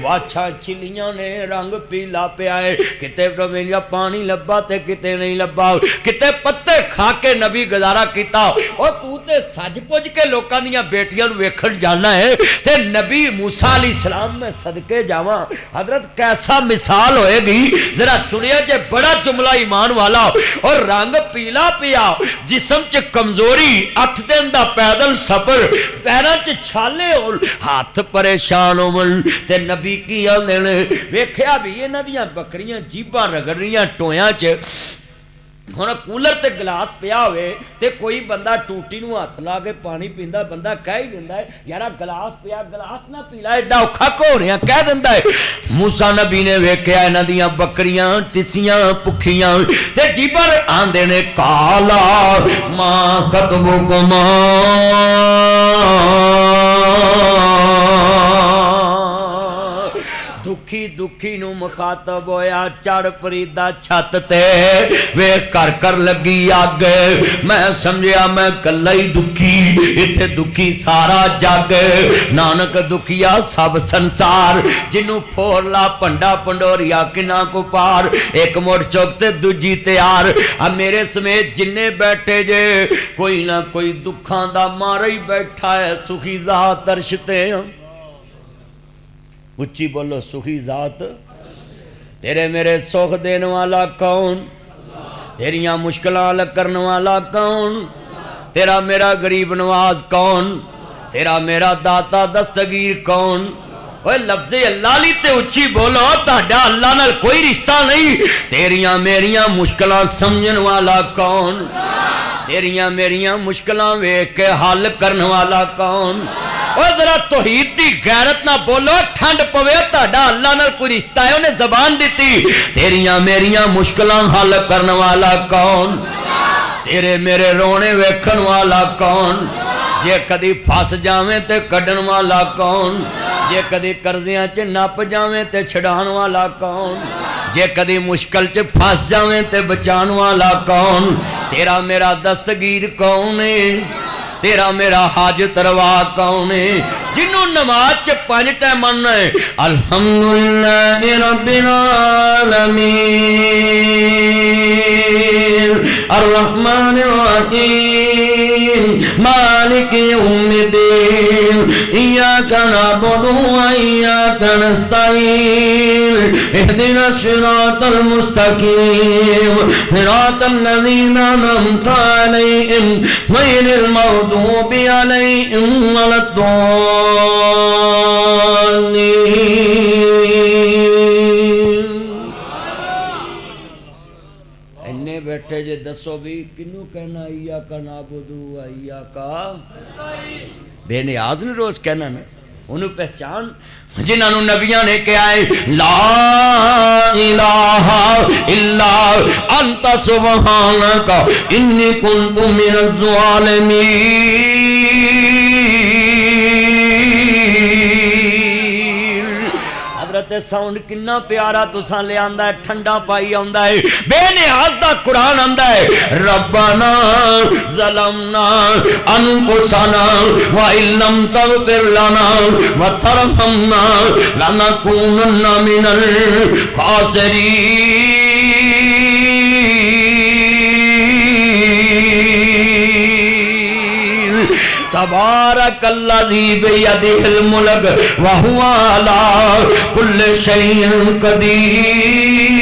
Speaker 1: واچھا چلیاں نے رنگ پیلا پیا ہے کتے روینگا پانی لبا تے کتے نہیں لبا کتے پتے کھا کے نبی گزارا کیتا اور تو تے سج پوج کے لوکاں دیاں بیٹیاں نو ویکھن جانا ہے تے نبی موسیٰ علیہ السلام میں صدقے جاواں حضرت کیسا مثال ہوئے گی ذرا چنیا جے بڑا جملہ ایمان والا اور رنگ پیلا پیا جسم چ کمزوری 8 دن دا پیدل سفر پیرا چھالے ہون ہاتھ پریشان ہون تے نبی کی آدھے نے ویکھیا بھی یہ ندیاں بکریاں جیباں رگڑ رہیاں ٹویاں چے ہونا کولر تے گلاس پیا ہوئے تے کوئی بندہ ٹوٹی نو ہاتھ لا کے پانی پیندا بندہ کہہ ہی دیندا ہے یارا گلاس پیا گلاس نہ پیلا ایڈا اوکھا کو رہیا کہہ دیندا ہے موسیٰ نبی نے ویکھیا انہاں دیاں بکریاں تسیاں پکھیاں تے جیباں آندے نے کالا ما خطبکما دکھی دکھی نو مخاطب ہویا چڑ پریدہ چھت تے ویکھ کر لگی آگ میں سمجھیا میں کلا ہی دکھی اتھے دکھی سارا جگ نانک دکھیا سب سنسار جنو پھور لا پنڈا پنڈوریا کنا کو پار ایک موڑ چوکتے دجی تیار اب میرے سمیت جننے بیٹھے جے کوئی نہ کوئی دکھان دا مارا ہی بیٹھا ہے سخی ذات عرشتے ہیں اچھی بولو سخی ذات تیرے میرے سوخ دینے والا کون تیریاں مشکلیں الگ کرنے والا کون تیرا میرا غریب نواز کون تیرا میرا داتا دستگیر کون اوہ لفظ اللہ لی تے اچھی بولو تاڑا اللہ نال کوئی رشتہ نہیں تیریاں میریاں مشکلیں سمجھن والا کون تیریاں میریاں مشکلیں ویکھ کے حل کرنے والا کون اور ذرا توحید دی غیرت نہ بولو ٹھنڈ پوے تاڑا اللہ نال کوئی رشتہ ہے انہیں زبان دیتی تیریاں میریاں مشکلیں حل کرنے والا کون تیرے میرے رونے ویکھن والا کون جے کدی پھاس جاویں تے کڈن والا کون جے کدی قرضیاں چ نپ جاویں تے چھڑان والا کون جے کدی مشکل چ پھاس جاویں تے بچان والا کون تیرا میرا دستگیر کون ہے تیرا میرا حاجت روا کون ہے جنہوں نماز چ 5 ٹائم مننا ہے الحمدللہ رب العالمین الرحمن الرحیم مالک یوم الدین ایاک نعبد و ایاک نستعین اهدنا الصراط المستقیم صراط الذین انعمت علیہم غیر المغضوب علیہم ولا الضالین انہیں بیٹھے جے دسو بھی کنوں کہنا ایاک نعبد و ایاک بے نیاز نے روز کہنا نا انہوں پہچان جنہوں نبیاں نے کہا ہے لا الہ الا انت سبحانک انی کنت من الظالمین تے ساؤنڈ کنا پیارا تساں لے آندا ہے ٹھنڈا پائی آندا ہے بے نیاز دا قرآن آندا ہے ربنا ظلمنا انفسنا وَإِن لَّمْ تَغْفِرْ لَنَا وَتَرْحَمْنَا لَنَكُونَنَّ مِنَ الْخَاسِرِينَ تبارک الذی بیدہ الملک وہو علی کل شیء قدیر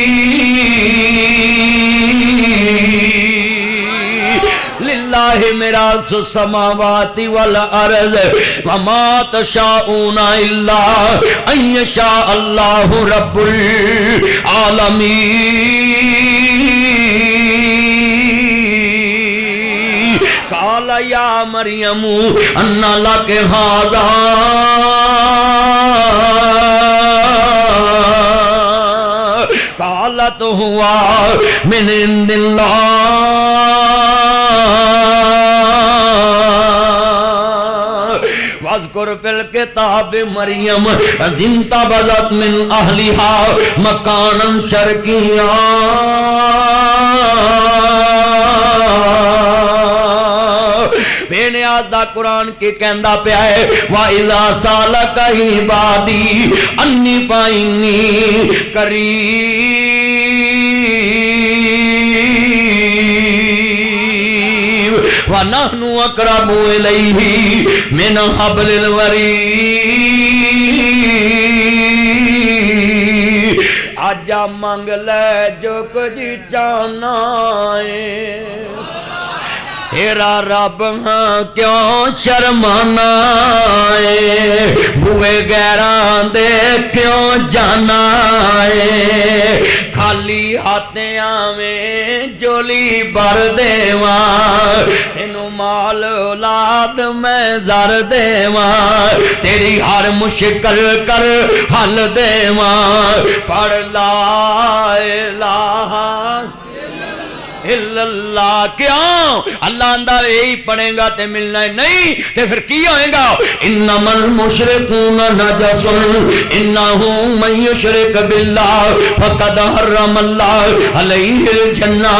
Speaker 1: للہ میراث السماوات والارض وما تشاءون الا ان یشاء اللہ رب العالمین قال یا مریم انا لک ھذا قالت ہوا من عند اللہ واذکر فی الکتاب مریم اذ انتبذت من اہلہا مکانا شرقیا بے نیاز دا قرآن کی کہندا پیا ہے وَإِذَا سَأَلَكَ عِبَادِي أَنِّي فَإِنِّي قَرِيبٌ وَنَحْنُ أَقْرَبُ إِلَيْهِ مِنْ حَبْلِ الْوَرِيدِ آجا مانگ لے جو کچھ چاہنا ہے تیرا رب ہاں کیوں شرمانا ہے بوئے غیران دے کیوں جانا ہے خالی ہاتھیاں میں جولی بھر دیواں تینوں مال اولاد میں زر دیواں تیری ہر مشکل کر حل دیواں پڑھ لا الہ اللہ کیوں اللہ اندہ یہی پڑھیں گا تے ملنا ہے نہیں تے پھر کی ہوئے گا انما المشرکون نجس انہو من یشرک باللہ فقد حرم اللہ علیہ الجنہ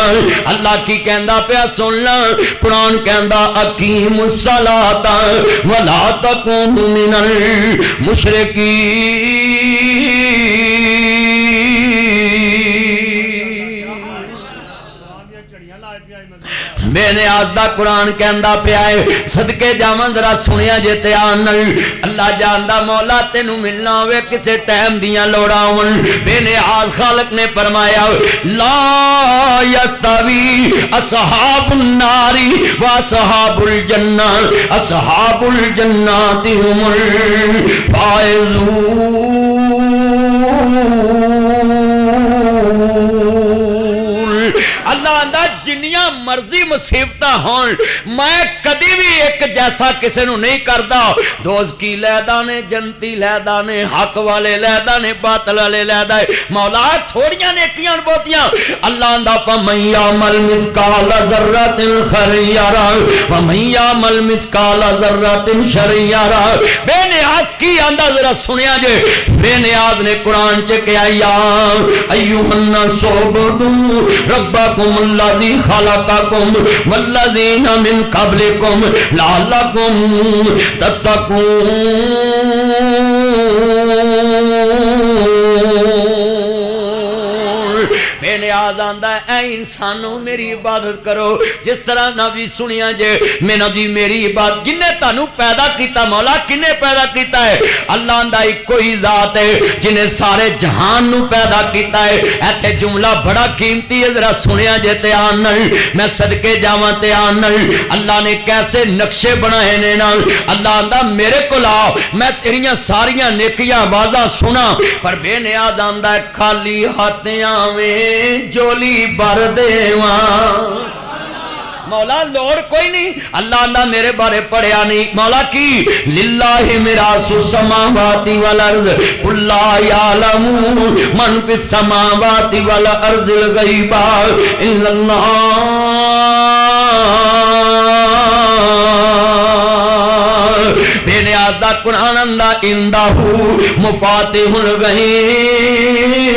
Speaker 1: اللہ کی کہندہ پہ سننا قرآن کہندہ اقیم الصلاۃ ولا تکونوا من المشرکین بے نیاز دا قرآن کہندا پیا ہے صدقے جاواں ذرا سنیا جے دھیان نال اللہ جاندا مولا تینوں ملنا ہوئے کسے ٹائم دیاں لوڑاں ہون بے نیاز خالق نے فرمایا لا یستوی اصحاب النار و اصحاب الجنہ اصحاب الجنات هم الفائزون اللہ اندہ جنیاں مرضی مصیبتہ ہون میں کدی بھی ایک جیسا کسے نو نہیں کردا دوزکی لیدانے جنتی لیدانے حق والے لیدانے باطل والے لیدانے مولا تھوڑیاں نیکیاں بوتیاں اللہ اندہ فَمَنْ يَعْمَلْ مِثْقَالَ ذَرَّةٍ خَيْرًا يَرَهُ وَمَنْ يَعْمَلْ مِثْقَالَ ذَرَّةٍ شَرًّا يَرَهُ بے نیاز کی اندہ ذرا سنیا جے بے نیاز نے قرآن چکیا یا ایوہ الناس اعبدوا ربکم الذی خلقکم والذین من قبلکم لعلکم تتقون بے نیاز آندہ ہے اے انسانوں میری عبادت کرو جس طرح نبی سنیا جے میں نبی میری عبادت جنہیں تانوں پیدا کیتا مولا کنے پیدا کیتا ہے اللہ آندہ ایک کوئی ذات ہے جنہیں سارے جہان نو پیدا کیتا ہے ایتھے جملہ بڑا قیمتی ہے ذرا سنیا جے تیان نل میں صدقے جاواں تیان نل اللہ نے کیسے نقشے بنائے نے نال اللہ آندہ میرے کو لاؤ میں تیریاں ساریاں نیکیاں آوازاں سنا پر بے نیاز آندہ ہے خالی ہاتھیاں میں جولی بھر دیواں مولا لوڑ کوئی نہیں اللہ اللہ میرے بارے پڑھیا نہیں مولا کی للہ میراث السماوات والارض قل لا یعلم من فی السماوات والارض الغیب الا اللہ بے نیاز دا قرآن اندہ اندہو مفاتح الغیب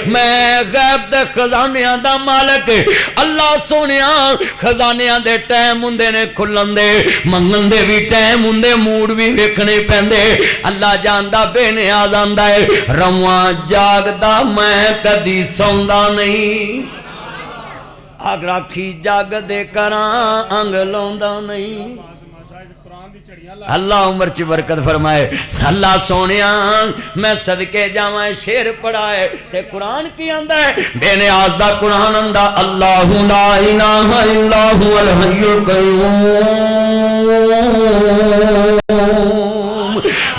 Speaker 1: میں غیب دے خزانیاں دا مالک اللہ سونیا خزانیاں دے ٹائم ہوندے نے کھلن دے منگن دے بھی ٹائم ہوندے موڈ بھی ویکھنے پیندے اللہ جاندا بے نیاز آندا ہے رواں جاگدا میں کدی سوندا نہیں آگ راکھی جاگ دے کراں انگ لوندا نہیں اللہ عمر چی برکت فرمائے اللہ سونیا میں صدقے جاوائے شیر پڑھا ہے تے قرآن کی آندہ ہے بے نیاز دا قرآن آندہ اللہ لا الہ الا هو الحی القیوم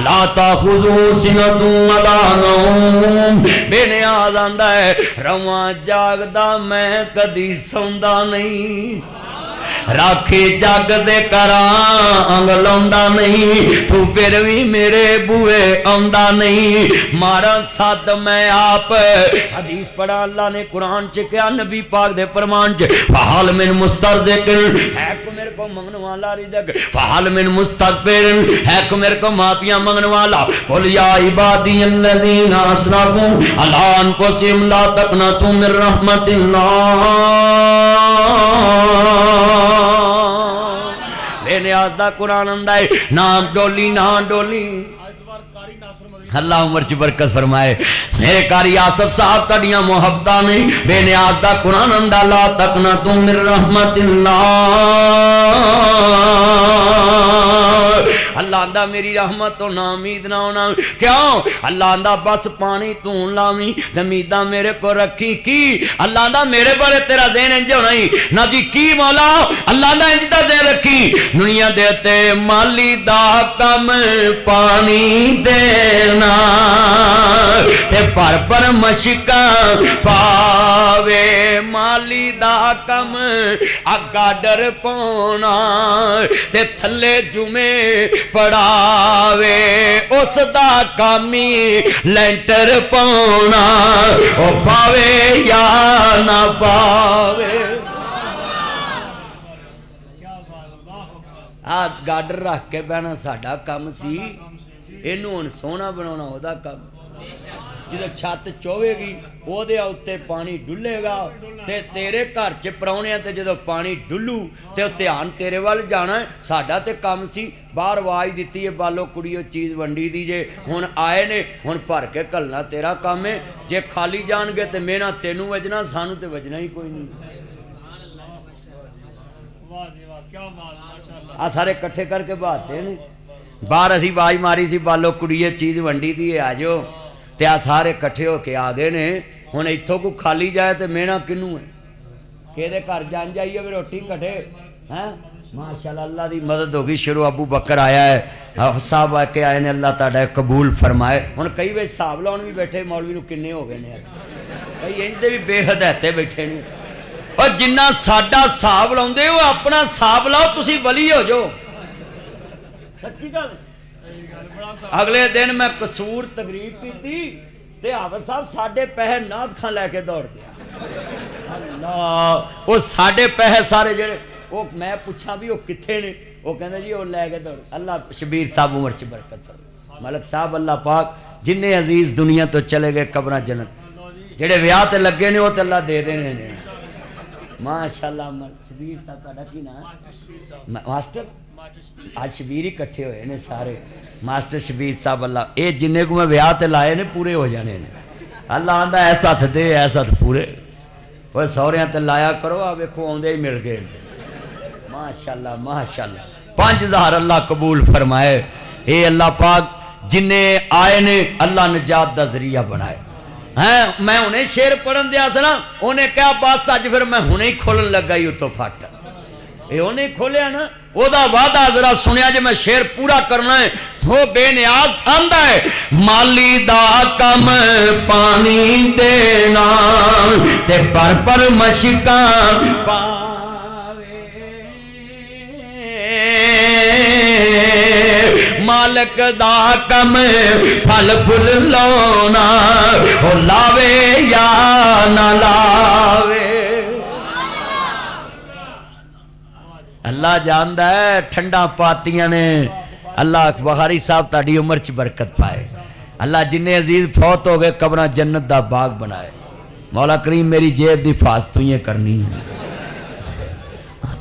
Speaker 1: لا تاخذو سنۃ ولا نوم بے نیاز آندہ ہے رواں جاگدا میں کدی سوندا نہیں راکھی جاگ دے کراں انگ لوندا نہیں تو پھر بھی میرے بوئے آندا نہیں مارا ساتھ میں آپ حدیث پڑھا اللہ نے قرآن چکیا نبی پاک دے فرمان چ فحال من مسترزق ہے کو میرے کو منگن والا رزق فحال من مستغفر ہے کو میرے کو معافیاں منگن والا قل یا عبادی الذین اسرفوا علی انفسہم لا تقنطوا من رحمت اللہ بے نیاز دا قرآن اندہ ہے نام ڈولی نام ڈولی اللہ عمر چی برکت فرمائے میرے کاری آصف صاحب تڑیاں محبتہ نہیں بے نیاز دا قرآن اندہ لا تقنطوا من رحمت اللہ اللہ اندہ میری رحمت تو نامید نہ ہونا کیوں اللہ اندہ بس پانی تون لامی زمیدہ میرے کو رکھی کی اللہ اندہ میرے بڑے تیرا ذہن انجھے ہونا ہی نہ جی کی مولا اللہ اندہ انجھتا ذہن رکھی دنیا دیتے مالی دا کم پانی دینا تے پر مشکاں پاوے مالی دا کم اگا ڈر پونا تے تھلے جمعے پڑھاوے اس دا کامی لینٹر پونا او پاوے یا نہ پاوے آج گاڈر رکھ کے بہنا ساڑھا کام سی انہوں ان سونا بنانا ہو دا کام جدو چھت چوے گی وہ دے آتے پانی ڈلے گا تے تیرے گھر چ پراؤنے تے جدو پانی ڈلو تے دھیان تیرے وال جانا ہے ساڈا تے کام سی باہر آواز دیتی ہے بالو کڑیو چیز ونڈی دیجے ہن آئے نے ہن بھر کے کلنا تیرا کام ہے جے خالی جان گے تے میں نہ تینوں وجنا سانو تے وجنا ہی کوئی نہیں آ سارے کٹھے کر کے بہاتے ہیں باہر اسی آواز ماری سی بالو کڑیے چیز ونڈی دی آ جاؤ تے آ سارے کٹھے ہو کے آ گئے نے ہن ایتھوں کو خالی جائے تے مینا کنوں ہے کہ دے گھر جان جائیے بھی روٹی کٹھے ہیں ماشاءاللہ اللہ دی مدد ہوگی شروع ابو بکر آیا ہے صاحب آ کے آئے نے اللہ تعالیٰ قبول فرمائے ہن کئی وے صاحب لاؤن بھی بیٹھے مولوی نو کنے ہو گئے نے کئی انجدے بھی بے ہدایتے بیٹھے نے اور جنہ ساڈا صاحب لاؤندے ہو اپنا صاحب لاؤ تسی ولی ہو جو سچی گل اگلے دن میں قصور تقریر کی تھی تے حافظ صاحب ساڑھے پہے ناد خان لے کے دوڑ گیا اللہ وہ ساڑھے پہے سارے جڑے وہ میں پوچھا بھی وہ کتھے نے وہ کہندے جی وہ لے کے دوڑ اللہ شبیر صاحب عمر چ برکت کر ملک صاحب اللہ پاک جننے عزیز دنیا تو چلے گئے قبراں جنت جڑے ویاہ تے لگے نے وہ تے اللہ دے دینے نے ماشاءاللہ شبیر صاحب تہاڈا کی نام ماسٹر آج شبیر ہی کٹھے ہوئے نے سارے ماسٹر شبیر صاحب اللہ اے جننے کو میں ویاہ تے لائے نے پورے ہو جانے نے اللہ آندہ ایسا تھا دے ایسا تھا پورے وہ سوریاں تے لایا کرو آپ ایکھو آندے ہی مل گئے ماشاءاللہ ماشاءاللہ 5000 اللہ قبول فرمائے اے اللہ پاک جننے آئے نے اللہ نجات دا ذریعہ بنائے میں انہیں شیر پڑھن دیا سنا انہیں کہا بات ساج پھر میں انہیں کھولن لگا ہی اتو پھاٹا اے انہیں کھولیا نا او دا وعدہ ذرا سنیا جے میں شیر پورا کرنا ہے وہ بے نیاز آندہ ہے مالی دا کم پانی دینا تے پر مشکاں پاوے مالک دا کم پھل پھل لونا او لاوے یا نہ لاوے اللہ جاندا ہے ٹھنڈا پاتیاں نے اللہ بخاری صاحب تاری عمر چ برکت پائے اللہ جن عزیز فوت ہو گئے قبراں جنت دا باغ بنائے مولا کریم میری جیب دی فاس تو یہ کرنی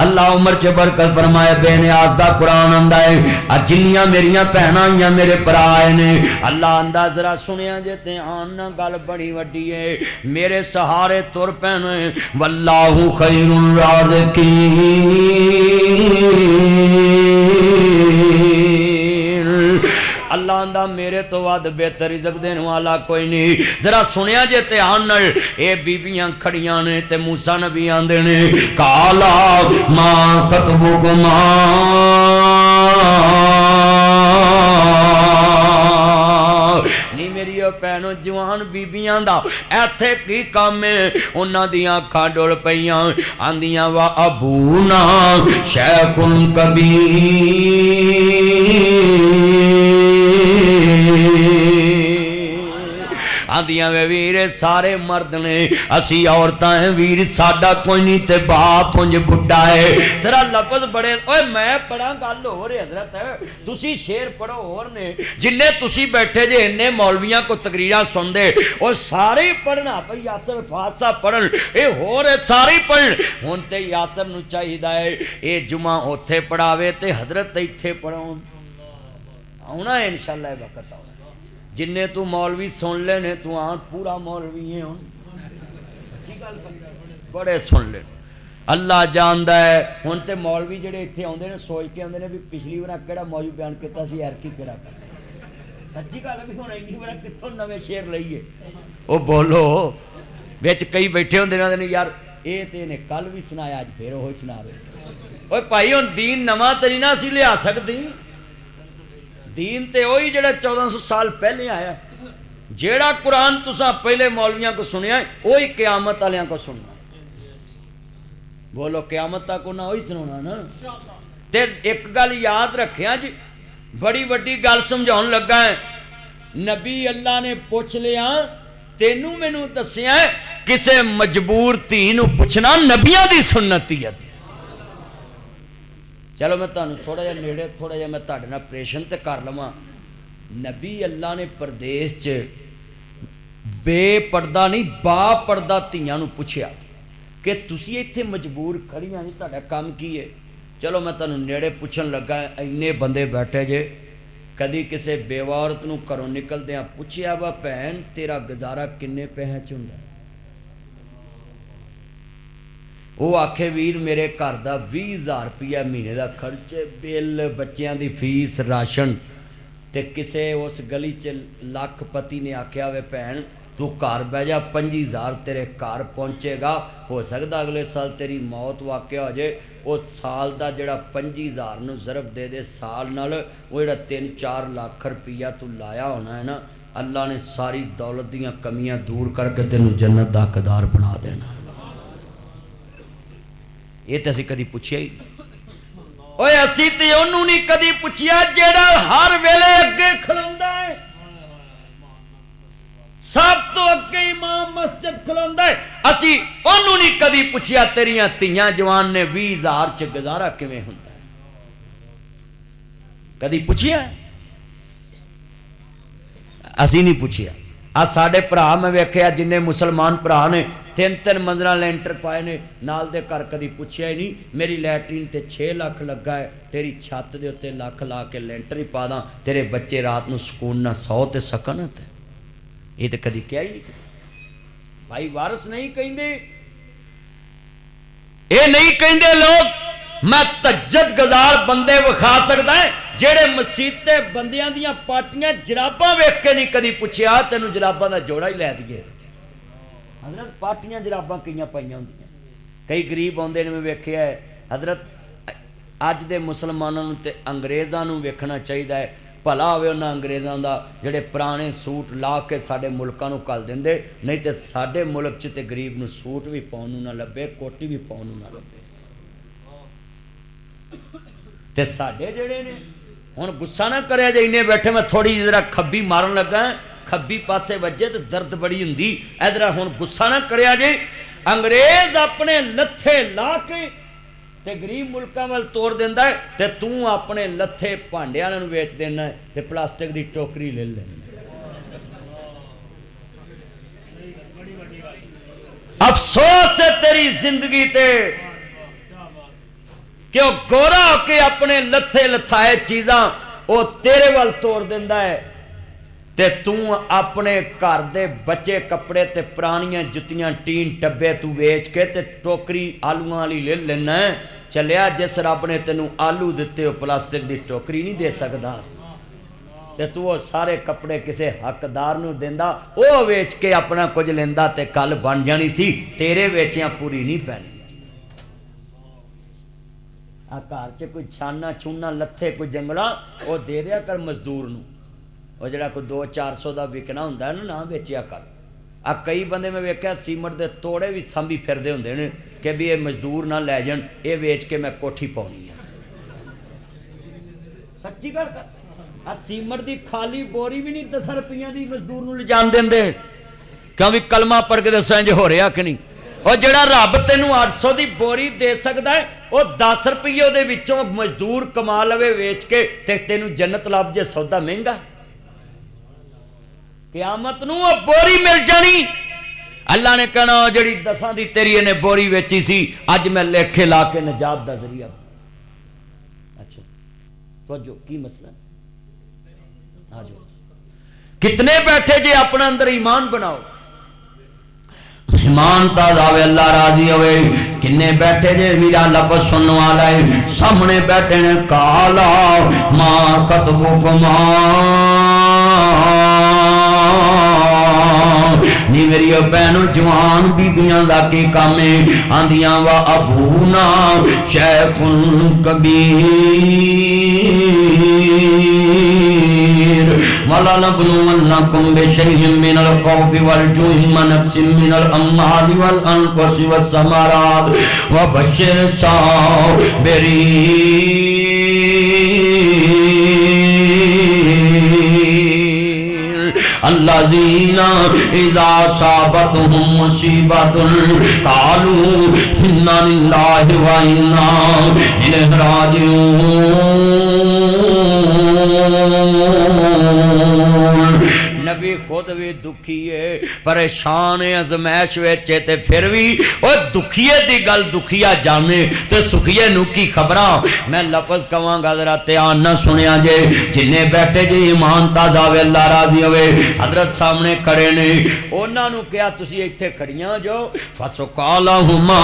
Speaker 1: اللہ عمر چ برکت فرمائے بے نیاز دا قرآن آندا ہے جنیاں میریاں بہناں آئیاں میرے بھرا آئے نے اللہ آندا ذرا سنیا جے تے آن نہ گل بڑی وڈی ہے میرے سہارے تر پہنے واللہ خیر الرازقین اللہ آندا میرے تو ود بہتر رزق دین والا کوئی نہیں ذرا سنیا جے تے آن نال اے بیبیاں کھڑیاں نے تے موسیٰ نبی آندے نے کالا ما خطبکما نہیں میری پہنو جوان بیبیاں دا ایتھے کی کام ہے انہاں دیاں اکھاں ڈول پیاں آندیاں وا ابونا شیخ کبیر آندیاں وے ویر سارے مرد نے اسی عورتاں ہیں ویر ساڈا کوئی نہیں تے باپ انج بڈھا ہے ذرا لفظ بڑے اوے میں پڑھاں گل ہو رہی حضرت تسی شعر پڑھو اور نے جننے تسی بیٹھے جے اننے مولویاں کو تقریراں سن دے او سارے پڑھنا بھئی یاسر فاتحہ پڑھن اے ہو رہے سارے پڑھن ہن تے یاسر نو چاہیدا ہے اے جمعہ اوتھے پڑھاوے تے حضرت ایتھے پڑھاون آنا ہے انشاءاللہ وقت آؤ جننے تو مولوی سن لینے تو آن پورا مولوی ہیں بڑے سن لینے اللہ جاندہ ہے ہن تے مولوی جڑے اتھے آندے نے سوچ کے آندے نے بھی پچھلی ورہ کیڑا موضوع بیان کیتا سی ایرکی کیڑا سچی گل بھی ہونا انہی ورہ کتھوں نویں شعر لئیے او بولو وچ کئی بیٹھے ہوندے نے یار اے تے نے کل بھی سنایا اج پھر وہی سناوے اوے بھائی ہن دین نواں تے نہ سی لیا سکدی دین تے وہی جڑا 1400 سال پہلے آیا جیڑا قرآن تساں پہلے مولویاں کو سنیا ہے وہی قیامت والیاں کو سننا بولو قیامت تک انہاں وہی سنانا نا تے ایک گل یاد رکھیا جی بڑی وڈی گل سمجھاؤن لگا ہے نبی اللہ نے پوچھ لیا تینوں مینوں دسیا ہے کسے مجبور تھی نو پوچھنا نبیاں دی سنتیت چلو میں تانوں تھوڑا جا نیڑے تھوڑا جا میں تہاڈے نال پریشن تے کر لواں نبی اللہ نے پردیس چ بے پردہ نہیں با پردہ تھیاں نو پوچھیا کہ تسی ایتھے مجبور کھڑیاں نہیں تہاڈا کام کی ہے چلو میں تانوں نیڑے پوچھن لگا اینے بندے بیٹھے جے کدی کسے بیوہ عورت نو گھروں نکلدیاں پوچھیا وا بہن تیرا گزارا کنے پیسے چ ہوندا وہ آکھے ویر میرے گھر دا 20,000 روپیہ مہینے دا خرچے بل بچیاں دی فیس راشن تے کسے اس گلی چ لاکھ پتی نے آکھیا وے بہن تو گھر بہ جا 25,000 تیرے گھر پہنچے گا ہو سکدا اگلے سال تیری موت واقع ہو جائے وہ سال دا جڑا 25,000 نو ضرب دے دے سال نال وہ جڑا 3-4 لاکھ روپیہ تو لایا ہونا ہے نا اللہ نے ساری دولت دیاں کمیاں دور کر کے تینوں جنت دا حقدار بنا دینا یہ تے اسی کدی پوچھیا ہی اوے اسی تے انہوں نہیں کدی پوچھیا جیڑا ہر ویلے اگے کھلوندا ہے سب تو اگے امام مسجد کھلوندا ہے اسی انہوں نہیں کدی پوچھیا تیریاں تیاں جوان نے 20,000 چ گزارا کیویں ہوندا ہے کدی پوچھیا اسی نہیں پوچھیا آ ساڈے بھرا میں ویکھیا جننے مسلمان بھرا نے 3 منزلہ لینٹر پائے نے نال دے کر کدی پوچھیا ہی نہیں میری لیٹرین تے 6 لاکھ لگا ہے تیری چھت دے اتے لاکھ لا کے لینٹر ہی پا داں تیرے بچے رات نو سکون نہ سو تے سکن تے یہ تے کدی کیا ہی نہیں بھائی وارث نہیں کہندے اے نہیں کہندے لوگ میں تجد گزار بندے وکھا سکدا ہے جیڑے مسیتے بندیاں دیاں پاٹیاں جراباں ویکھ کے نہیں کدی پوچھیا تینوں جراباں دا جوڑا ہی لے دیے حضرت پاٹیاں جراباں کئیاں پائیاں ہوندیاں کئی غریب آندے نے میں ویکھیا ہے حضرت اج دے مسلماناں تے انگریزاں نوں ویکھنا چاہیدا ہے بھلا ہوئے انہاں انگریزاں دا جڑے پرانے سوٹ لا کے ساڈے ملکاں نوں کل دیندے نہیں تے ساڈے ملک چ تے غریب نوں سوٹ بھی پاؤن نوں نہ لبے کوٹی بھی پاؤن نوں نہ لبے تے ساڈے جڑے نے ہن غصہ نہ کریا جے انہیں بیٹھے میں تھوڑی ذرا کھبی مارن لگا کھبی پاسے وجے تے درد بڑی ہوندی ادھر ہن غصہ نہ کریا جے انگریز اپنے لتھے لا کے تے غریب ملکاں ول توڑ دیندا ہے تے تو اپنے لتھے بھانڈیاں نوں ویچ دینا ہے تے پلاسٹک دی ٹوکری لے لینا۔ افسوس ہے تیری زندگی تے کہ وہ گورا ہو کے اپنے لتھے لتھائے چیزاں وہ تیرے وال توڑ دیندا ہے تے تو اپنے گھر دے بچے کپڑے تے پرانیاں جتیاں ٹین ٹبے تو ویچ کے تے ٹوکری آلوਆਂ والی لے لینا ہے۔ چلیا جس رب نے تینوں آلو دتے ہو پلاسٹک دی ٹوکری نہیں دے سکدا تے تو وہ سارے کپڑے کسے حقدار نو دیندا وہ ویچ کے اپنا کچھ لیندا تے کل بن جانی سی تیرے ویچیاں پوری نہیں پینی۔ گھر چ کوئی چھانا چھونا لتھے کوئی جنگلا وہ دے دیا کر مزدور نو، وہ جڑا کوئی 200-400 دا وکنا ہوندا ہے نا ویچیا کر۔ کئی بندے میں ویکھیا سیمنٹ دے توڑے بھی سانبھی پھردے ہوندے نے کہ بھی یہ مزدور نہ لے جان یہ ویچ کے میں کوٹھی پاؤنی ہے۔ سچی گل کر، سیمنٹ دی خالی بوری بھی نہیں 10 روپیہ دی مزدور نو لے جان دیندے کیوں بھی کلمہ پڑھ کے دساں جو ہو رہا کہ نہیں۔ اور جڑا رب تینوں 800 دی بوری دے سکتا ہے وہ 10 روپیے دے وچوں مزدور کما لوے ویچ کے تے تینوں جنت لب جے سودا مہنگا۔ قیامت نو وہ بوری مل جانی، اللہ نے کہنا جڑی 10 دی تیری نے بوری ویچی سی اج میں لکھے لا کے نجات دا ذریعہ۔ اچھا تو جو کی مسئلہ آجو کتنے بیٹھے جے اپنا اندر ایمان بناؤ، ایمان تازہ ہوئے اللہ راضی ہوئے۔ کنے بیٹھے جے میرا لفظ سننے والا ہے سامنے بیٹھے نے کالا ما خطبکما نی میری بہنوں جوان بیبیاں دا کی کام ہے آندیاں وا ابونا شیخ کبیر وَلَا نَبْلُوَنَّكُمْ بِشَيْءٍ مِّنَ الْخَوْفِ وَالْجُوعِ وَنَقْصٍ مِّنَ الْأَمْوَالِ وَالْأَنفُسِ وَالثَّمَرَاتِ وَبَشِّرِ الصَّابِرِينَ۔ الذين إذا أصابتهم مصيبة قالوا إنا لله وإنا إليه راجعون۔ نبی خود بھی دکھی ہے پریشان ہے ازمائش ویچے تے پھر بھی او دکھیے دی گل دکھیا جانے تے سکھیے نو کی خبراں۔ میں لفظ کہاں گا ذرا تیان نہ سنیا جے جنہیں بیٹھے جے ایمان تازہ ہوئے اللہ راضی ہوئے حضرت سامنے کھڑے نے انہاں نو کیا تسی ایتھے کھڑیاں جو فسقالہما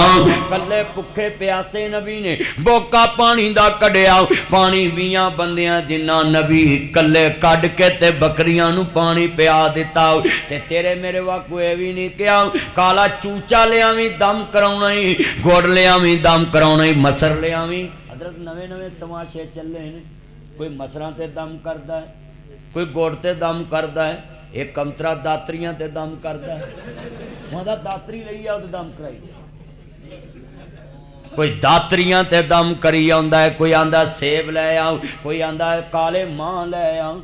Speaker 1: کلے پکھے پیاسے نبی نے بوکا پانی دا کڈیا پانی 20 بندیاں جنہ نبی کلے کڈ کے تے بکریاں نو پانی پیا دیتا تے تیرے میرے واقعو اے بھی نہیں کیا کالا چوچا لے آویں دم کراؤنا ہی گوڑ لے آویں دم کراؤنا ہی مسر لے آویں۔ حضرت نوے نوے تماشے چلے ہیں، کوئی مسراں تے دم کردا ہے کوئی گوڑ تے دم کردا ہے ایک کمترا داتریاں تے دم کردا ہے وہاں دا داتری لئی آؤ تے دم کرائی کوئی داتریاں تے دم کری آندا ہے کوئی آندا سیب لے آؤ کوئی آندا ہے کالے ماں لے آؤ۔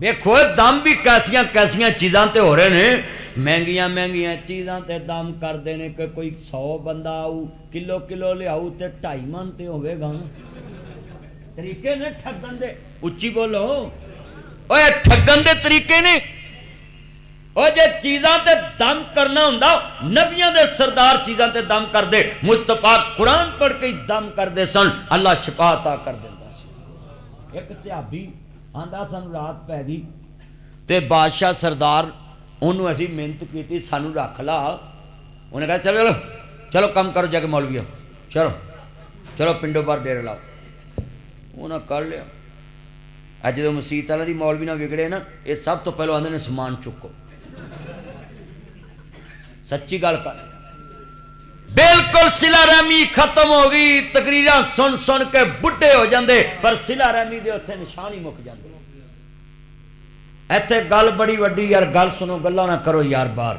Speaker 1: دیکھو دم بھی کیسیاں کیسیاں چیزاں تے ہو رہے ہیں مہنگیاں مہنگیاں چیزاں تے دم کر دینے کہ کوئی 100 بندہ آؤ کلو کلو لے آؤ تے 2.5 من تے ہوئے گا طریقے نے ٹھگن دے اچھی بولو اوے ٹھگن دے طریقے نے او جے چیزاں تے دم کرنا ہوندا نبیاں دے سردار چیزاں تے دم کر دے مصطفیٰ قرآن پڑھ کے دم کر دے سن اللہ شفا عطا کر دیندا سی۔ ایک صحابی آندا سانو رات پہ گئی تے بادشاہ سردار انہوں اسی محنت کیتی سانو رکھ لا انہیں کہا چلو چلو کم کرو جا کے مولوی چلو چلو پنڈوں پر ڈیرے لاؤ انہیں کر لیا۔ اج جدوں مسیت والا دی مولوی نہ وگڑے نا یہ سب تو پہلو آندے نے سامان چکو سچی گل کر بالکل صلہ رحمی ختم ہو گئی تقریراں سن سن کے بڈھے ہو جاندے پر صلہ رحمی دے اوتھے نشان ہی مک جاندے۔ ایتھے گل بڑی وڈی یار گل سنو گلاں نہ کرو یار بار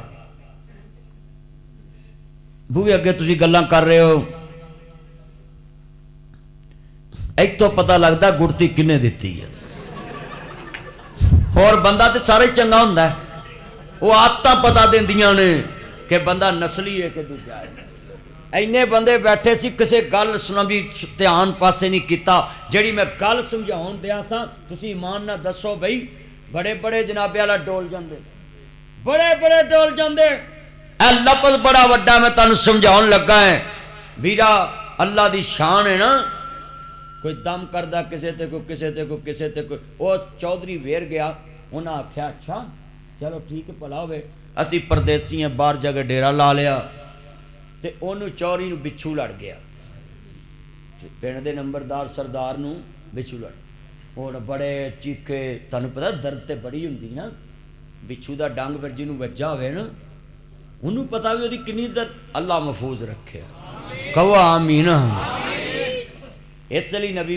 Speaker 1: بوئے اگے تسی گلاں کر رہے ہو ایک تو پتہ لگدا گڑتی کنے دتی ہے اور بندہ تے سارا ہی چنگا ہوندا ہے وہ عادتاں پتہ دیندیاں نے کہ بندہ نسلی ہے کہ دوجا ہے۔ ਇੰਨੇ ਬੰਦੇ ਬੈਠੇ ਸੀ, ਕਿਸੇ ਗੱਲ ਸੁਣਾ ਵੀ ਧਿਆਨ ਪਾਸੇ ਨਹੀਂ ਕੀਤਾ। ਜਿਹੜੀ ਮੈਂ ਗੱਲ ਸਮਝਾਉਣ ਦਿਆ ਸਾਂ, ਤੁਸੀਂ ਇਮਾਨ ਨਾਲ ਦੱਸੋ ਬਈ, ਬੜੇ ਬੜੇ ਜਨਾਬੇ ਵਾਲਾ ਡੋਲ ਜਾਂਦੇ, ਬੜੇ ਬੜੇ ਡੋਲ ਜਾਂਦੇ। ਇਹ ਲਫ਼ਜ਼ ਬੜਾ ਵੱਡਾ ਮੈਂ ਤੁਹਾਨੂੰ ਸਮਝਾਉਣ ਲੱਗਾ ਹੈ ਵੀਰਾ, ਅੱਲਾ ਦੀ ਸ਼ਾਨ ਹੈ ਨਾ। ਕੋਈ ਦਮ ਕਰਦਾ ਕਿਸੇ ਤੇ ਕੋਈ ਕਿਸੇ ਤੇ ਕੋਈ ਕਿਸੇ ਤੇ ਕੋਈ। ਉਹ ਚੌਧਰੀ ਵੇਰ ਗਿਆ, ਉਹਨਾਂ ਆਖਿਆ ਅੱਛਾ ਚਲੋ ਠੀਕ ਭਲਾ ਹੋਵੇ, ਅਸੀਂ ਪਰਦੇਸੀ ਹਾਂ, ਬਾਹਰ ਜਾ ਕੇ ਡੇਰਾ ਲਾ ਲਿਆ। ਤੇ ਉਹਨੂੰ ਚੌਰੀ ਨੂੰ ਬਿੱਛੂ ਲੜ ਗਿਆ, ਪਿੰਡ ਦੇ ਨੰਬਰਦਾਰ ਸਰਦਾਰ ਨੂੰ ਬਿੱਛੂ ਲੜ। ਹੁਣ ਬੜੇ ਚੀਖੇ, ਤੁਹਾਨੂੰ ਪਤਾ ਦਰਦ ਤੇ ਬੜੀ ਹੁੰਦੀ ਨਾ, ਬਿੱਛੂ ਦਾ ਡੰਗ ਫਿਰ ਜਿਹਨੂੰ ਵੱਜਾ ਹੋਵੇ ਨਾ, ਉਹਨੂੰ ਪਤਾ ਵੀ ਉਹਦੀ ਕਿੰਨੀ ਦਰਦ। ਅੱਲਾ ਮਹਿਫੂਜ਼ ਰੱਖਿਆ, ਕਹੋ ਆਮੀਨ। ਇਸ ਲਈ ਨਬੀ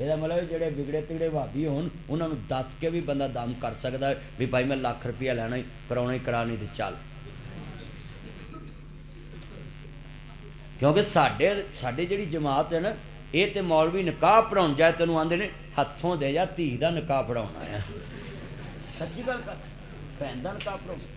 Speaker 1: ਇਹਦਾ ਮਤਲਬ ਜਿਹੜੇ ਵਿਗੜੇ ਤਿਗੜੇ ਭਾਬੀ ਹੋਣ ਉਹਨਾਂ ਨੂੰ ਦੱਸ ਕੇ ਵੀ ਬੰਦਾ ਦਮ ਕਰ ਸਕਦਾ ਵੀ ਭਾਈ ਮੈਂ ਲੱਖ ਰੁਪਇਆ ਲੈਣਾ ਹੀ ਕਰਾਉਣਾ ਹੀ ਕਰਾ ਨਹੀਂ ਤੇ ਚੱਲ। ਕਿਉਂਕਿ ਸਾਡੇ ਜਿਹੜੀ ਜਮਾਤ ਹੈ ਨਾ, ਇਹ ਤੇ ਮੌਲਵੀ ਨਿਕਾਹ ਪੜਾਉਣ ਜਾਏ ਤੈਨੂੰ ਆਂਦੇ ਨੇ ਹੱਥੋਂ ਦੇ ਜਾ ਧੀ ਦਾ ਨਿਕਾਹ ਪੜਾਉਣਾ ਆ। ਸੱਚੀ ਗੱਲ ਕਰ, ਭੈਣ ਦਾ ਨਿਕਾਹ ਪੜਾਉਣਾ।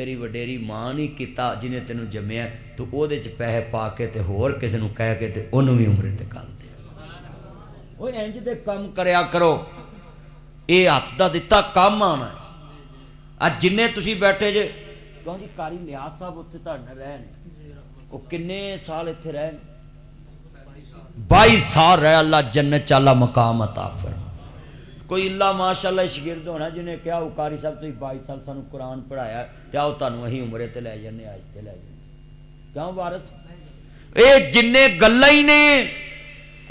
Speaker 1: تیری وڈیری ماں نہیں کیتا جنہیں تینوں جمیا تو او دے چ پیسے پا کے تے ہور کسے نوں کہہ کے تے انہوں بھی عمرے تے کر دے او انج دے کم کریا کرو اے ہاتھ دا دتا کام آنا ہے اج جننے تسی بیٹھے جے کہوں جی قاری نیاز صاحب اتنے تہاڈے نال رہے نے وہ کنے سال اتنے رہے 22 سال رہے اللہ جنت چ اللہ مقام عطا فرمائے کوئی اللہ ماشاءاللہ شاگرد ہونا جنہیں کیا وہ قاری صاحب تو 22 سال سانو قرآن پڑھایا تے آؤ تانوں اہیں عمرے تے لے جانے آج تے لے جانے کیوں وارث اے جننے گلاں ہی نے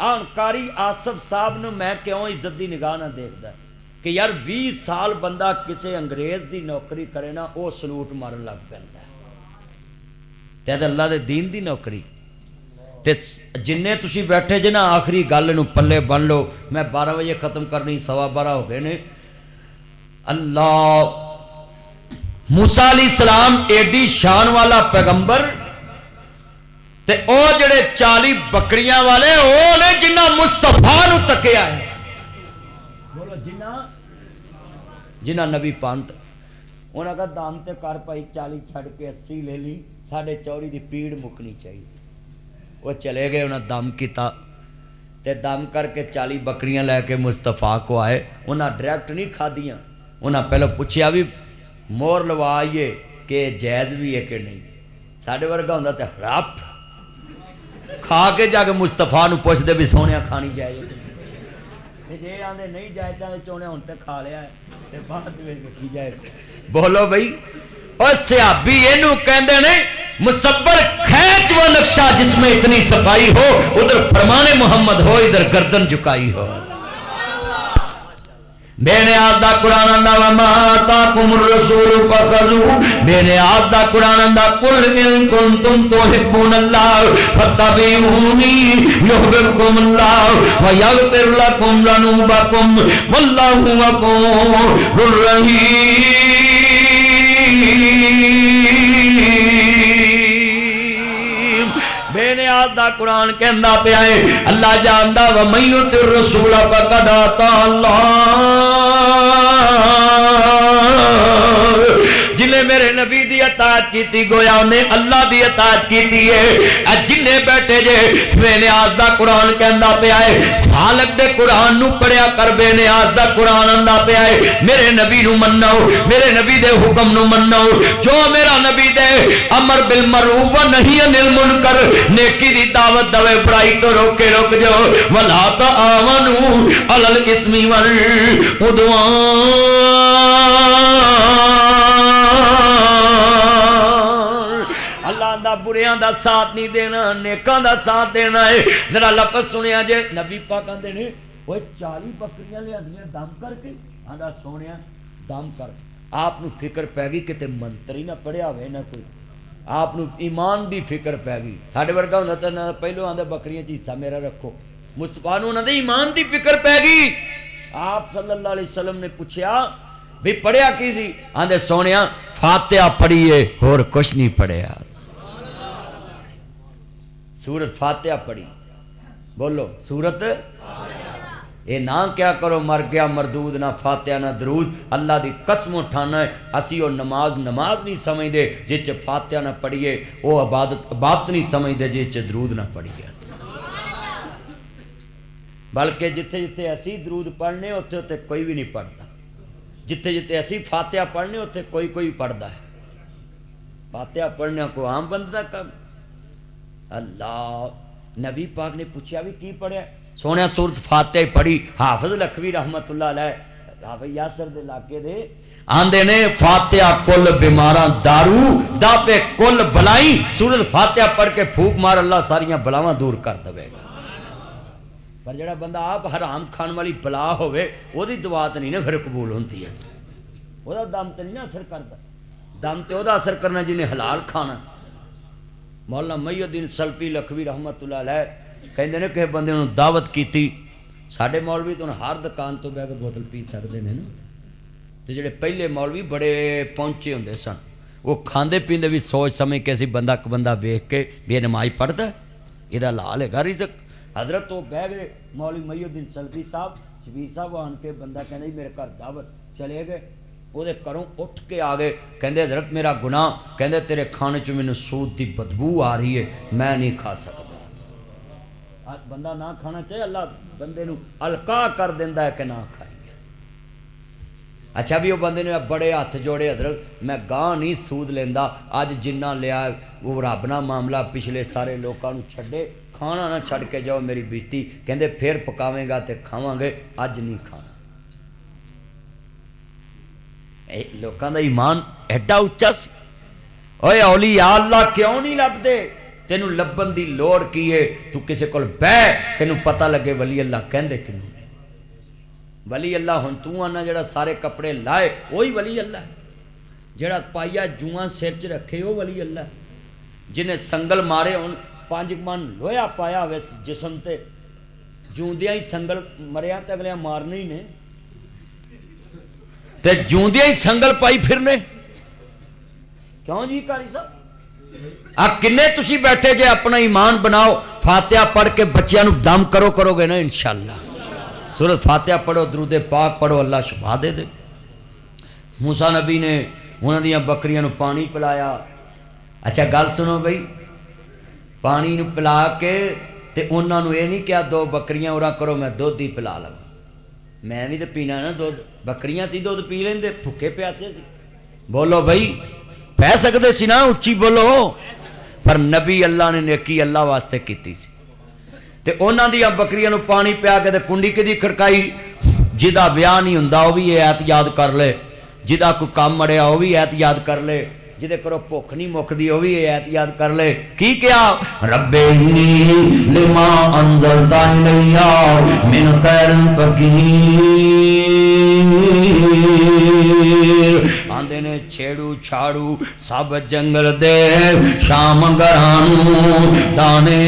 Speaker 1: آن قاری آصف صاحب نو میں کیوں عزت دی نگاہ نہ دیکھدا کہ یار 20 سال بندہ کسے انگریز دی نوکری کرے نا او سلوٹ مارن لگ پیندا تے اللہ دے دین دی نوکری تے جننے تسی بیٹھے جے نا آخری گل نو پلے بن لو میں 12 بجے ختم کرنی 12:15 ہو گئے نے اللہ موسیٰ علیہ السلام ایڈی شان والا پیغمبر تے او جڑے 40 بکریاں والے او نے جنہ مصطفیٰ نو تکیا ہے بولو جنہ نبی پانت انہاں کا دام تے کر پائی 40 چھڑ کے 80 لے لی ساڑھے چوری دی پیڑ مکنی چاہیے وہ چلے گئے انہاں دم کیتا تے دم کر کے 40 بکریاں لے کے مصطفیٰ کو آئے انہاں ڈائریکٹ نہیں کھا دیاں انہاں پہلے پوچھیا بھی مور لوائیے کہ جائز بھی ہے کہ نہیں ساڑھے ورگا ہوندہ تے رپ کھا کے جا کے مصطفیٰ نو پوچھ دے بھی سونیاں کھانی جائے جے آندے نہیں جائے تے چونے ہونتے کھا لیا ہے تے بعد میں کی جائے بولو بھئی اور صحابی اینو کہندے نے مصور کھینچ وہ نقشہ جس میں اتنی صفائی ہو ادھر فرمان محمد ہو ادھر گردن جھکائی ہو بے نیاز دا قرآن اندہ وما آتاکم الرسول فخذو بے نیاز دا قرآن اندہ قل ان کنتم تحبون اللہ فتبعونی یحببکم اللہ ویغفر لکم ذنوبکم واللہ غفور الرحیم بے نیاز دا قرآن کہندا پیا ہے اللہ جاندا ومن یطع الرسول فقد اطاع اللہ جنہیں میرے نبی دی اطاعت کیتی گویا انہیں اللہ دی اطاعت کیتی ہے جنہیں بیٹھے جے بے نیاز دا قرآن کہندا پیا ہے خالق دے قرآن نو پڑھیا کر بے نیاز دا قرآن آندا پیا ہے میرے نبی نو منو میرے نبی دے حکم نو منو جو میرا نبی دے امر بالمعروف و نہی عن المنکر نیکی دی دعوت دوے برائی تو روکے روک جو ولا تعاونوا علی الاثم والعدوان اللہ دا بریاں دا ساتھ نہیں دینا نیکاں دا ساتھ دینا ہے ذرا لفظ سنیا جے نبی پاک آندے نے وہ 40 بکریاں لے آندیاں دم کر کے آندا سونیا دم کر آپ نو فکر پہ گئی کہ تے منتری نہ پڑھیا ہوئے نہ کوئی آپ نو ایمان دی فکر پہ گئی ساڑھے ورگا ہوندا تے نہ پہلو آندے بکریاں چ حصہ میرا رکھو مصطفیٰ نو انہاں دے ایمان دی فکر پہ گئی آپ صلی اللہ علیہ وسلم نے پوچھیا بھی پڑھیا کی سی آندے سونیا فاتحہ پڑھیے اور کچھ نہیں پڑھیا سورت فاتحہ پڑھی بولو سورت اے نہ کیا کرو مر گیا مردود نہ فاتحہ نہ درود اللہ دی قسم اٹھانا ہے اسی وہ نماز نہیں سمجھ دے جس فاتحہ نہ پڑھیے وہ عبادت نہیں سمجھ دے جس درود نہ پڑھیے بلکہ جتھے جتھے اسی درود پڑھنے ہوتے ہوتے کوئی بھی نہیں پڑھتا جتھے جتھے اسی فاتحہ پڑھنے ہوتے کوئی پڑھتا ہے فاتحہ پڑھنے کو عام بندہ کم اللہ نبی پاک نے پوچھا بھی کی پڑھیا سونے سورت فاتحہ پڑھی حافظ لکھوی رحمت اللہ علیہ حافظ یاسر دے علاقے دے آندے نے فاتحہ کل بیماراں دارو دا پہ کل بلائی سورت فاتحہ پڑھ کے پھوک مار اللہ ساریاں بلاواں دور کر دے گا پر جڑا بندہ آپ حرام کھان والی بلا ہوئے وہ دی دعا تے نہیں نا پھر قبول ہوندی ہے وہ دا دم تے نہیں نا اثر کرتا دم تے وہ دا اثر کرنا جنہیں حلال کھانا مولانا محی الدین سلفی لکھوی رحمت اللہ علیہ کہندے نے کہ بندے نوں دعوت کیتی ساڈے مولوی تو ہر دکان تو بہ کے بوتل پی سکدے نے نا تے جڑے پہلے مولوی بڑے پہنچے ہوندے سن وہ کھاندے پیندے بھی سوچ سمجھ کے سی بندہ ویکھ کے بھی نماز پڑھدا اے دا حلال ہے گا رزق حضرت تو بہ گئے مولوی محی الدین سلفی صاحب شبیر صاحب آن کے بندہ کہندا میرے گھر دعوت چلے گئے وہ گھروں اٹھ کے آ گئے کہندے حضرت میرا گناہ کہندے تیرے کھانے چ مینوں سود دی بدبو آ رہی ہے میں نہیں کھا سکتا بندہ نہ کھانا چاہے اللہ بندے نو الکا کر دیندا ہے کہ نہ کھائیں گے اچھا بھی وہ بندے نے بڑے ہاتھ جوڑے حضرت میں گاہ نہیں سود لیندا اج جنہ لیا وہ رب نہ معاملہ پچھلے سارے لوکاں نو چھڈے کھانا نہ چھڑ کے جاؤ میری بےزتی کہندے پھر پکاویں گا تے کھاواں گے اج نہیں کھانا لوکاں دا ایمان ایڈا اچا سی اوے اولیاء اللہ کیوں نہیں لبدے تینوں لبن دی لوڑ کی ہے تو کسے کول بہ تینوں پتہ لگے ولی اللہ کہندے کنوں نے ولی اللہ ہن تو آنا جڑا سارے کپڑے لائے وہی ولی اللہ ہے جڑا پائیا جواں سر چ رکھے وہ ولی اللہ ہے جنہیں سنگل مارے ہن 5 من لویا پایا ہوئے جسم تے جوندیاں ہی سنگل مریا تے اگلے مارنے ہی نے تے جوندیاں ہی سنگل پائی پھرنے کیوں جی قاری صاحب آپ کنے تسی بیٹھے جے اپنا ایمان بناؤ فاتحہ پڑھ کے بچیاں نو دم کرو گے نا انشاءاللہ سورۃ فاتحہ پڑھو درود پاک پڑھو اللہ شفا دے دے موسیٰ نبی نے انہاں دیاں بکریاں نو پانی پلایا اچھا گل سنو بھئی پانی نو پلا کے تے انہاں نو یہ نہیں کیا 2 بکریاں اورا کرو میں دودھ ہی پلا لوں میں بھی تے پینا نا دودھ بکریاں سی دودھ پی لیندے بھوکے پیاسے سی بولو بھئی پہ سکتے سی نا اچھی بولو پر نبی اللہ نے نیکی اللہ واسطے کیتی سی تے انہاں دیاں بکریاں نو پانی پیا کے تے کنڈی کدی کھڑکائی جدا ویاہ نہیں ہوندا او بھی یہ ایت یاد کر لے جدا کوئی کام مڑیا او بھی ایت یاد کر لے جدے کرو بھوک نہیں مکدی او بھی ایت یاد کر لے کی کیا رب انی لما انزلت الیہ من خیر فقیر آندے نے چھیڑو چھاڑو سب جنگل دے شام گرانو دانے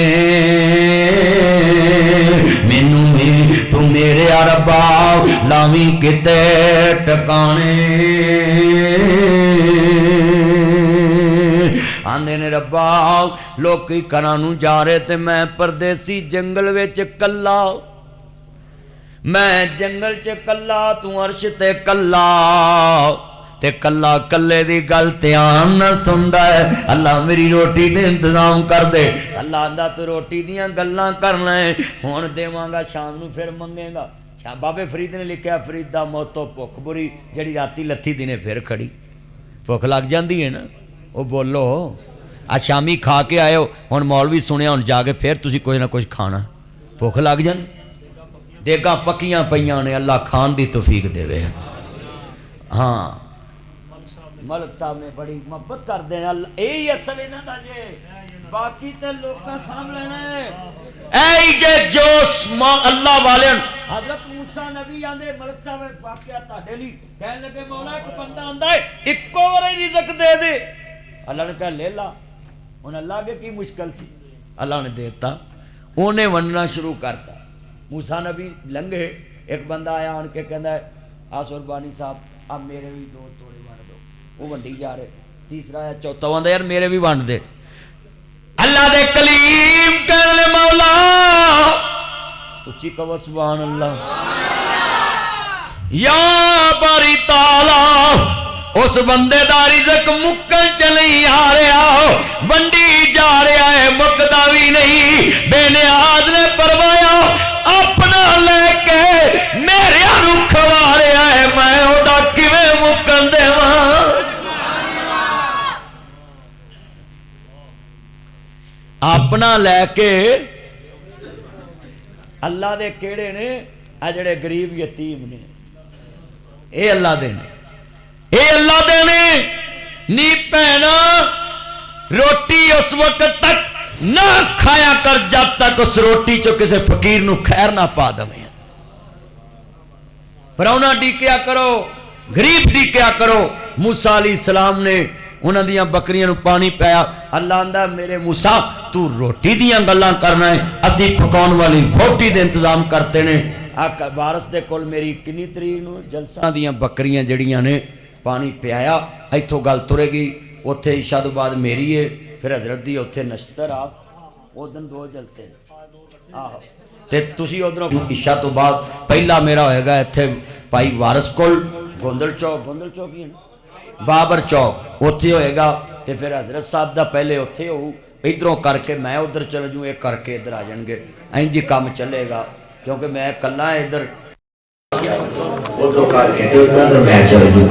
Speaker 1: مینوں بھی تو میرے ربا لاویں کتے ٹکانے آندے نے ربا لوکی کرانو جا رہے تے میں پردیسی جنگل وچ کلا میں جنگل چ کلا تو عرش تے کلا تے کلا کلے دی گل دھیان نہ سندا ہے اللہ میری روٹی دے انتظام کر دے اللہ آندا تو روٹی دیاں گلاں کرنا ہے ہن دیواں گا شام نو پھر منگے گا شاہ بابے فرید نے لکھیا فرید دا موتو بھوک بری جڑی راتی لتھی دینے پھر کھڑی بھوک لگ جاندی ہے نا وہ بولو آج شامی کھا کے آئے ہو ہن مولوی سنیا ہن جا کے پھر تسی کچھ نہ کچھ کھانا بھوک لگ جان دیگاں پکیاں پیاں نے اللہ کھان دی توفیق دے وے ہاں ملک صاحب نے بڑی محبت کر دے اللہ اے اصل انہاں دا جے باقی تے لوکاں سام لینا ہے اے جے جو اللہ والے حضرت موسیٰ نبی آندے ملک صاحب واقعہ تہاڈے لئی کہن لگے مولا ایک بندہ آندا ہے اکو واری رزق دے دے اللہ نے کہا لے لا انہیں اللہ کے کی مشکل سی اللہ نے دیتا انہیں وننا شروع کرتا موسیٰ نبی لنگے ایک بندہ آیا آن کے کہندا ہے آسور بانی صاحب اب میرے بھی 2 توڑے ونڈ دو وہ ونڈی جا رہے تیسرا ہے چوتھا واندا یار میرے بھی ونڈ دے اللہ دے کلیم کہنے مولا اچھی کہو سبحان اللہ یا باری تعالی اس بندے دا رزق مکن چلی آ رہا ونڈی جا رہا ہے مکدا بھی نہیں بے نیاز نے فرمایا اپنا لے کے میرے نو کھوا رہا ہے میں اودا کیویں مکن دیواں اپنا لے کے اللہ دے کیڑے نے آ جڑے غریب یتیم نے اے اللہ دے نے اے اللہ دے نے نی پہنا روٹی اس وقت تک نہ کھایا کر جب تک اس روٹی چو کسی فقیر نو خیر نہ پا دیں پرونا ڈیکیا کرو غریب ڈیکیا کرو موسیٰ علیہ السلام نے انہاں دیاں بکریاں نو پانی پیا اللہ آندا میرے موسیٰ تو روٹی دیاں گلاں کرنا ہے اسی پکاؤن والی روٹی دے انتظام کرتے نے وارث دے کول میری کنی تاریخ نو جلسہ دیاں بکریاں جڑیاں نے پانی پیایا ایتھوں گل ترے گئی اوتھے عشاء تو بعد میری ہے پھر حضرت دی اوتھے نشتر آ اودن 2 جلسے آہو تے تسی ادھروں عشاء تو بعد پہلا میرا ہوئے گا ایتھے پائی وارث کول ਗੋਂਦਲ ਚੌਕ ਹੀ ਹੈ ਨਾ, ਬਾਬਰ ਚੌਕ ਉੱਥੇ ਹੋਏਗਾ। ਤੇ ਫਿਰ ਹਜ਼ਰਤ ਸਾਹਿਬ ਦਾ ਪਹਿਲੇ ਉੱਥੇ ਹੋਊ, ਇਧਰੋਂ ਕਰਕੇ ਮੈਂ ਉਧਰ ਚਲ ਜੂ, ਇਹ ਕਰਕੇ ਇੱਧਰ ਆ ਜਾਣਗੇ, ਇੰਜ ਹੀ ਕੰਮ ਚੱਲੇਗਾ। ਕਿਉਂਕਿ ਮੈਂ ਇਕੱਲਾ ਇੱਧਰ ਉਧਰੋਂ ਕਰਕੇ ਤੇ ਉਧਰ ਮੈਂ ਚਲ ਜੂ।